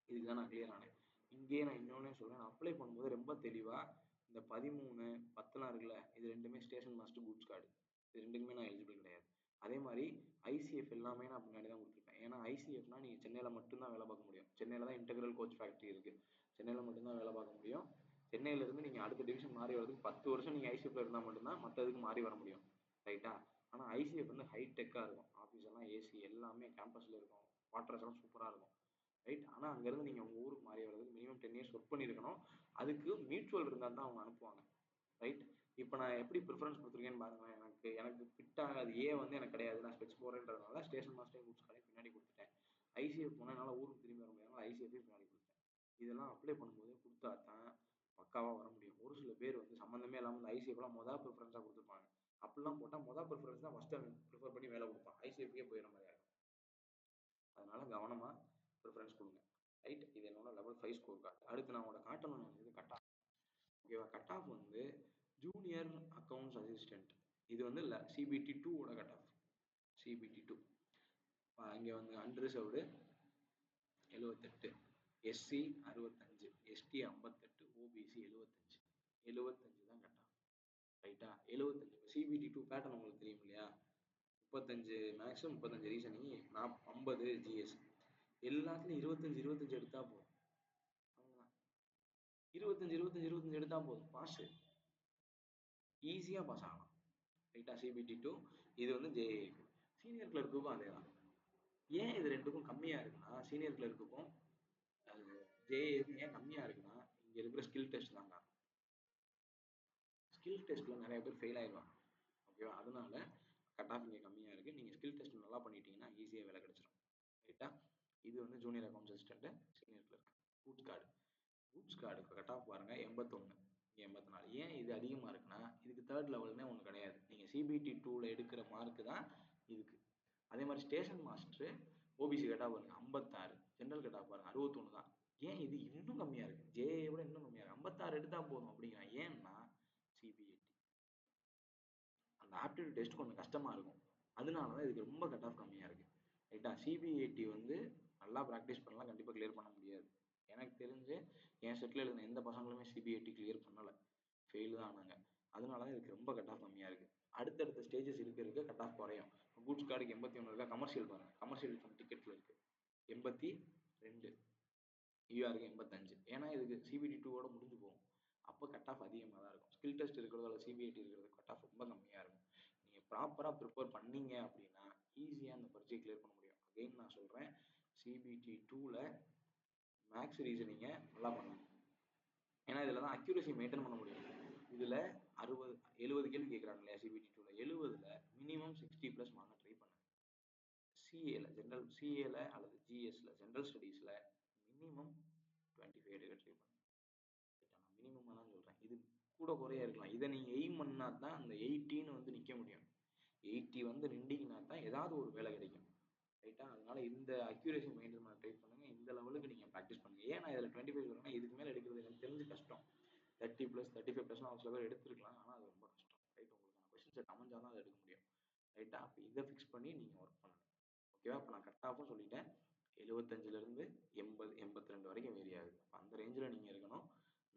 இதுக்கு தான் நான் கிளியர் ஆனேன். இங்கேயே நான் இன்னொன்னே சொல்கிறேன், நான் அப்ளை பண்ணும்போது ரொம்ப தெளிவாக இந்த 13, 10லாம் இருக்குல்ல, இது ரெண்டுமே ஸ்டேஷன் மாஸ்டர் கூட்ஸ் கார்டு, இது ரெண்டுக்குமே நான் எலிஜிபிள் கிடையாது. அதே மாதிரி ICF எல்லாமே நான் முன்னாடி தான் கொடுத்துருப்பேன். ஏன்னா ICFனா நீங்கள் சென்னையில் மட்டும்தான் வேலை பார்க்க முடியும். சென்னையில் தான் இன்டெக்ரல் கோச் ஃபேக்ட்ரி இருக்குது, சென்னையில் மட்டும்தான் வேலை பார்க்க முடியும். சென்னையிலேருந்து நீங்கள் அடுத்த டிவிஷன் மாறி வரதுக்கு 10 வருஷம் நீங்கள் ICFல இருந்தால் மட்டும்தான் மற்றதுக்கு மாறி வர முடியும். ரைட்டா, ஆனால் ICF வந்து ஹைடெக்காக இருக்கும், ஆஃபீஸ் எல்லாம் ஏசி எல்லாமே கேம்பஸில் இருக்கும், குவார்டர்ஸ் எல்லாம் சூப்பராக இருக்கும். ரைட், ஆனால் அங்கேருந்து நீங்கள் உங்கள் ஊருக்கு மாறி வரதுக்கு மினிமம் 10 இயர்ஸ் ஒர்க் பண்ணியிருக்கணும். அதுக்கு மியூச்சுவல் இருந்தால் தான் அவங்க அனுப்புவாங்க. ரைட், இப்போ நான் எப்படி ப்ரிஃபரன்ஸ் கொடுத்துருக்கேன்னு பாருங்களேன். எனக்கு ஃபிட் ஆகாது, வந்து எனக்கு கிடையாது, நான் ஸ்பெக்ஸ் போகிறேன்றதுனால ஸ்டேஷன் மாஸ்டர் கூட்ஸ் கார்டை பின்னாடி கொடுத்துட்டேன். ICF போனால் என்னால் ஊருக்கு திரும்பி வர முடியாது, ICF பின்னாடி கொடுத்துட்டேன். இதெல்லாம் அப்ளை பண்ணும்போது கொடுத்தா தான் பக்காவாக வர முடியும். ஒரு சில பேர் வந்து சம்மந்தமே இல்லாமல் இந்த ICFலாம் மொதல் ப்ரிஃபரன்ஸாக கொடுத்துருப்பாங்க. அப்படிலாம் போட்டால் மொதல் ப்ரிஃபரன்ஸ் தான் ஃபஸ்ட்டு ப்ரிஃபர் பண்ணி வேலை கொடுப்பான், ICFக்கே போயிடுற மாதிரி ஆகும். அதனால கவனமாக ப்ரிஃபரன்ஸ் கொடுங்க. ரைட், இது என்னோட லெவல் 5 ஸ்கோர் கார்டு. அடுத்து நான் உங்களோட காட்டணும் இது கட் ஆஃப். ஓகேவா, கட் ஆஃப் வந்து ஜூனியர் அக்கௌண்ட்ஸ் அசிஸ்டன்ட், இது வந்து CBT 2 கட் ஆஃப். CBT 2 இங்கே வந்து அன்ரிசர்வ்டு 78, SC 65, ST 58, OBC 75. 75 தான் கட் ஆஃப். ரைட்டா, 75. CBT 2 பேட்டர்ன் உங்களுக்கு தெரியும் இல்லையா, 35 மேக்ஸ், 35 ரீசனிங், 50 GS. எல்லாத்துலையும் 25 எடுத்தா போதும். 25 எடுத்தா போதும், பாஸ், ஈஸியா பாஸ் ஆகலாம். ரைட்டா, CBT 2 இது வந்து JAA. சீனியர் கிளர்க்குக்கும் அதே தான். ஏன் இது ரெண்டுக்கும் கம்மியா இருக்குன்னா, சீனியர் கிளர்க்குக்கும் JAAக்கும் ஏன் கம்மியா இருக்குன்னா, இங்க இருக்கிற ஸ்கில் டெஸ்ட் தாங்க. ஸ்கில் டெஸ்ட்டில் நிறைய பேர் ஃபெயில் ஆயிடுவாங்க. ஓகேவா? அதனால கட் ஆஃப் இங்கே கம்மியாக இருக்குது. நீங்கள் ஸ்கில் டெஸ்ட் நல்லா பண்ணிட்டீங்கன்னா ஈஸியாக வேலை கிடச்சிடும். ரைட்டா? இது வந்து junior account assistant senior clerk. Goods guard இப்போ கட் ஆஃப் பாருங்கள் 81, 84. ஏன் இது அதிகமாக இருக்குன்னா இதுக்கு தேர்ட் லெவல்னே ஒன்று கிடையாது. நீங்கள் சிபிடி 2ல் எடுக்கிற மார்க்கு தான் இதுக்கு. அதே மாதிரி station master OBC cut off பாருங்க 56, ஜென்ரல் கட் ஆஃப் பாருங்க 61 தான். ஏன் இது இன்னும் கம்மியாக இருக்குது? ஜேஏ விட இன்னும் கம்மியாக இருக்குது. 56 எடுத்தால் போதும் அப்படிங்கிறான். ஏன்னா சிபிஎட்டி அந்த ஆப்டிடியூட் டெஸ்ட் கொஞ்சம் கஷ்டமாக இருக்கும். அதனால தான் இதுக்கு ரொம்ப கட் ஆஃப் கம்மியாக இருக்குது. ரைட்டா? சிபிஎட்டி வந்து நல்லா ப்ராக்டிஸ் பண்ணலாம், கண்டிப்பாக கிளியர் பண்ண முடியாது. எனக்கு தெரிஞ்சு என் செட்டில் எழுதின எந்த பசங்களுமே சிபிஎட்டி கிளியர் பண்ணலை, ஃபெயில் தான் ஆனாங்க. அதனால தான் இதுக்கு ரொம்ப கட் ஆஃப் கம்மியாக இருக்குது. அடுத்தடுத்த ஸ்டேஜஸ் இருக்க கட் ஆஃப் குறையும். கூட்ஸ் கார்டுக்கு 81 இருக்கா, கமர்ஷியல் பாருங்கள், கமர்ஷியல் டிக்கெட்டில் இருக்குது 82, யூஆருக்கு 85. ஏன்னா இதுக்கு சிபிடி 2ஓட முடிஞ்சு போகும். அப்போ கட் ஆஃப் அதிகமாக தான் இருக்கும். ஸ்கில் டெஸ்ட் இருக்கிறதோ இல்லை சிபிஐடி இருக்கிறது கட் ஆஃப் ரொம்ப கம்மியாக இருக்கும். நீங்கள் ப்ராப்பராக ப்ரிப்பேர் பண்ணீங்க அப்படின்னா ஈஸியாக அந்த பரீட்சையை கிளியர் பண்ண முடியும். அகைன் நான் சொல்கிறேன், சிபிடி 2ல் மேக்ஸ் ரீசனிங்கை நல்லா பண்ணணும். ஏன்னா இதில் தான் அக்யூரசி மெயின்டைன் பண்ண முடியும். இதில் 70 கேள்வி கேட்குறாங்க இல்லையா சிபிடி 2ல், 70ல் மினிமம் 60+ வாங்க ட்ரை பண்ணுங்க. சிஏல அல்லது ஜிஎஸ்ல ஜென்ரல் ஸ்டடீஸில் மினிமம் 25 எடுக்க ட்ரை பண்ணுங்க. நான் மினிமமாக தான் சொல்கிறேன், இது கூட குறைய இருக்கலாம். இதை நீங்கள் எய்ம் பண்ணால் தான் அந்த 80ன்னு வந்து நிற்க முடியும். 80 வந்து நின்றீங்கன்னா தான் ஏதாவது ஒரு வேலை கிடைக்கும். ரைட்டா? அதனால இந்த அக்யூரேசி மெயின்டைன் பண்ண ட்ரை பண்ணுங்க. இந்த லெவலுக்கு நீங்கள் ப்ராக்டிஸ் பண்ணுங்க. ஏன் நான் இதில் 25 சொல்கிறேன்னா இதுக்கு மேலே எடுக்கிறது எனக்கு தெரிஞ்சு கஷ்டம். 30+, 35% சில பேர் எடுத்துருக்கலாம். ஆனால் அது ரொம்ப கஷ்டம். ரைட்? உங்களுக்கான கொஸ்டின் செட் அமைஞ்சால் தான் அதை எடுக்க முடியும். ரைட்டா? அப்போ இதை ஃபிக்ஸ் பண்ணி நீங்கள் ஒர்க் பண்ணுங்க. ஓகேவா? இப்போ நான் கட் ஆஃபும் சொல்லிட்டேன், 75லேருந்து 80, 82 வரைக்கும் வேரி ஆகுது. அப்போ அந்த ரேஞ்சில் நீங்கள் இருக்கணும்.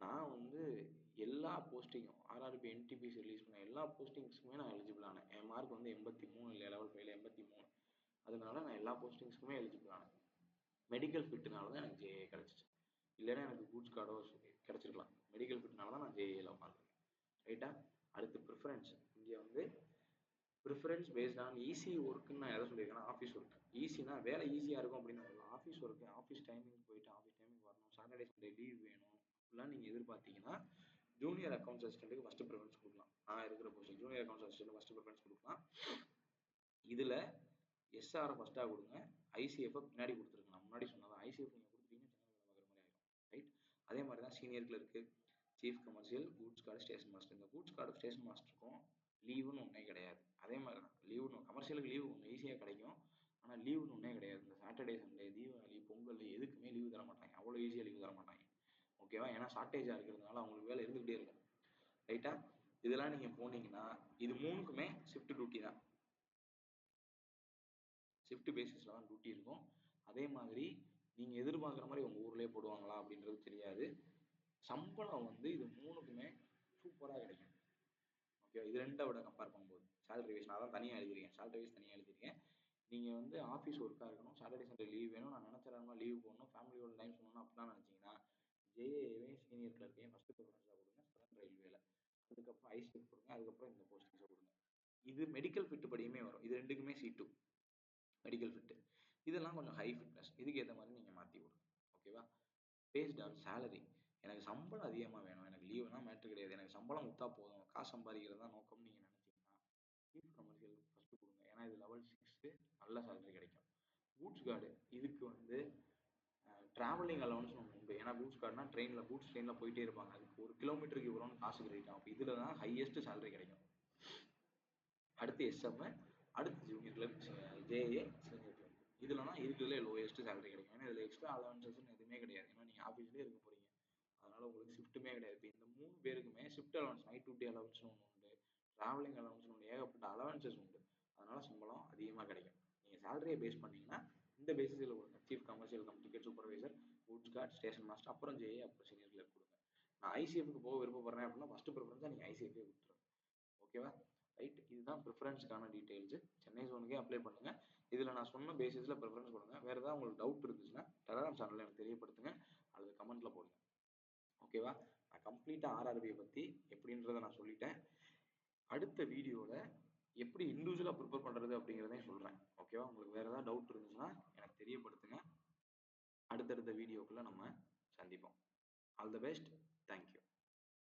நான் வந்து எல்லா போஸ்டிங்கும் ஆர்ஆர்பி என்டிபிசி ரிலீஸ் பண்ண எல்லா போஸ்டிங்ஸுக்குமே நான் எலிஜிபிள் ஆனேன். என் மார்க் வந்து 83 இல்லை, லெவல் 5ல 83. அதனால நான் எல்லா போஸ்டிங்ஸுக்குமே எலிஜிபிள் ஆனேன். மெடிக்கல் ஃபிட்னால தான் எனக்கு ஜேஏ கிடச்சிச்சு. இல்லைன்னா எனக்கு கூட்ஸ் கார்டோ கிடச்சிருக்கலாம். மெடிக்கல் ஃபிட்னால தான் நான் ஜேஏல உட்காந்துருக்கேன். ரைட்டா? அடுத்து ப்ரிஃபரன்ஸ். இங்கே வந்து ப்ரிஃபரன்ஸ் பேஸ்ட் ஆன் ஈஸி ஒர்க்குன்னு நான் எதை சொல்லியிருக்கேன்னா ஆஃபீஸ் ஒர்க். ஈஸினா வேலை ஈஸியாக இருக்கும் அப்படின்னு சொல்லலாம். ஆஃபீஸ் ஒர்க்கு, ஆஃபீஸ் டைமிங் போயிட்டு ஆஃபீஸ் டைமிங் வரணும், சாட்டர்டே சண்டே லீவ் வேணும் அப்படிலாம் நீங்கள் எதிர்பார்த்தீங்கன்னா ஜூனியர் அக்கௌண்ட்ஸ் அசிஸ்டண்ட்டுக்கு ஃபஸ்ட்டு ப்ரிஃபரன்ஸ் கொடுக்கலாம். நான் இருக்கிற posting junior accounts assistant first preference கொடுக்கலாம். இதில் எஸ்ஆரை ஃபஸ்ட்டாக கொடுங்க, ஐசிஎஃப்பை பின்னாடி கொடுத்துருங்க. நான் முன்னாடி சொன்னதான், ஐசிஎஃப் நீங்கள் கொடுத்துட்டீங்கன்னா ஜெனரல் வேலை பார்க்குற மாதிரி ஆகிடும். ரைட்? அதே மாதிரி தான் senior clerk, chief commercial, goods card, station master. இந்த கூட்ஸ் கார்டு ஸ்டேஷன் மாஸ்டருக்கும் லீவுன்னு ஒன்றே கிடையாது. அதே மாதிரி தான் லீவுன்னு கமர்ஷியலுக்கு லீவு கொஞ்சம் ஈஸியாக கிடைக்கும். ஆனால் லீவுன்னு ஒன்றே கிடையாது. இந்த சாட்டர்டே சண்டே, தீபாவளி, பொங்கல் எதுக்குமே லீவு தர மாட்டாங்க. அவ்வளோ ஈஸியாக லீவு தர மாட்டாங்க. ஓகேவா? ஏன்னா ஷார்ட்டேஜாக இருக்கிறதுனால அவங்களுக்கு வேலை இருந்துகிட்டே இருக்கும். ரைட்டா? இதெல்லாம் நீங்கள் போனீங்கன்னா இது 3க்குமே ஷிஃப்ட் டியூட்டி தான். ஷிஃப்ட் பேசிஸில் தான் டியூட்டி இருக்கும். அதே மாதிரி நீங்கள் எதிர்பார்க்குற மாதிரி உங்கள் ஊர்லேயே போடுவாங்களா அப்படின்றது தெரியாது. சம்பளம் வந்து இது 3க்குமே சூப்பராக கிடைக்கும். ஓகே, இது 2 விட கம்பேர் பண்ணும்போது சேலரி வைஸ் நான் தான் தனியாக எழுதிருக்கேன். சேலரி வைஸ் தனியாக எழுதிருக்கேன். நீங்கள் வந்து ஆஃபீஸ் ஒர்க்காக இருக்கணும், சாட்டர்டே சண்டே லீவ் வேணும், நான் நினச்ச நேரமாக லீவ் போடணும், ஃபேமிலியோட டைம் சொல்லணும் அப்படிலாம் நினச்சிங்கன்னா ஜேஏவையும் சீனியர் கிளர்க்கையும் ஃபஸ்ட்டு ப்ரிஃபரன்ஸாக கொடுங்க. சதன் ரயில்வேல அதுக்கப்புறம் ஐசிஎஃப் கொடுங்க, அதுக்கப்புறம் இந்த போஸ்டிங்ஸை கொடுங்க. இது மெடிக்கல் ஃபிட் படியுமே வரும். இது 2க்குமே C2 மெடிக்கல் ஃபிட்டு. இதெல்லாம் கொஞ்சம் ஹை ஃபிட்னஸ். இதுக்கு ஏற்ற மாதிரி நீங்கள் மாற்றி விடுங்க. ஓகேவா? Based on salary. எனக்கு சம்பளம் அதிகமாக வேணும், எனக்கு லீவுனா மேட்ரு கிடையாது, எனக்கு சம்பளம் கொடுத்தா போதும், காசு சம்பாதிக்கிறது தான் நோக்கம்னு நீங்கள் நினச்சிங்கன்னா சீஃப் கமர்ஷியல் ஃபஸ்ட்டு கொடுங்க. ஏன்னா இது லெவல் 6 நல்ல சேலரி கிடைக்கும். கூட்ஸ் கார்டு இதுக்கு வந்து ட்ராவலிங் அலவன்ஸ் ஒன்று உண்டு. ஏன்னா கூட்ஸ் கார்டுனா கூட்ஸ் ட்ரெயினில் போயிட்டே இருப்பாங்க. அதுக்கு 1 கிலோமீட்டருக்கு இவ்வளோன்னு காசு கிடைக்கும். அப்போ இதில் தான் ஹையஸ்ட் சேலரி கிடைக்கும். அடுத்து எஸ்எம், அடுத்து junior clerk, JA, senior clerk. இதில் தான் இருக்கிறதுலே லோயஸ்ட் சேலரி கிடைக்கும். ஏன்னா இதில் எக்ஸ்ட்ரா அலவன்சஸ்ன்னு எதுவுமே கிடையாது. ஏன்னா நீங்கள் ஆஃபீஸ்லேயே இருக்க போகிறீங்க. அதனால் உங்களுக்கு ஷிஃப்ட்டுமே கிடையாது. இப்போ இந்த 3 பேருக்குமே ஷிஃப்ட் அலவன்ஸ், நைட் டியூட்டி அலவன்ஸ்னு ஒன்று உண்டு, ட்ராவலிங் அலவன்ஸ்னு ஒன்று, ஏகப்பட்ட அலவன்சஸ் உண்டு. அதனால் சம்பளம் அதிகமாக கிடைக்கும். நீங்கள் சேலரியை பேஸ் பண்ணிங்கன்னா இந்த பேசிஸில் கொடுங்க. Chief commercial cum ticket supervisor, goods card, station master, அப்புறம் ஜேஏ, அப்புறம் சீனியர் கிளர்க் கொடுங்க. நான் ஐசிஎஃப்க்கு போக விருப்பப்படுறேன் அப்படின்னா ஃபஸ்ட்டு ப்ரிஃபரன்ஸாக நீங்கள் ஐசிஎஃப்கே கொடுத்துருங்க. ஓகேவா? ரைட்? இதுதான் ப்ரிஃபரன்ஸுக்கான டீட்டெயில்ஸு. சென்னை ஜோனுக்கே அப்ளை பண்ணுங்கள். இதில் நான் சொன்ன பேசிஸில் ப்ரிஃபரன்ஸ் கொடுங்க. வேறு ஏதாவது உங்களுக்கு டவுட் இருந்துச்சுன்னா டெலகிராம் சேனலில் எனக்கு தெரியப்படுத்துங்க, அல்லது கமெண்ட்டில் போடுங்க. ஓகேவா? நான் கம்ப்ளீட்டாக ஆர்ஆர்பியை பற்றி எப்படின்றத நான் சொல்லிட்டேன். அடுத்த வீடியோவில் எப்படி இண்டிவிஜுவலாக ப்ரிப்பேர் பண்ணுறது அப்படிங்கிறதையும் சொல்கிறேன். ஓகேவா? உங்களுக்கு வேறு ஏதாவது டவுட் இருந்துச்சுன்னா எனக்கு தெரியப்படுத்துங்க. அடுத்தடுத்த வீடியோக்குள்ளே நம்ம சந்திப்போம். All the best. தேங்க்யூ.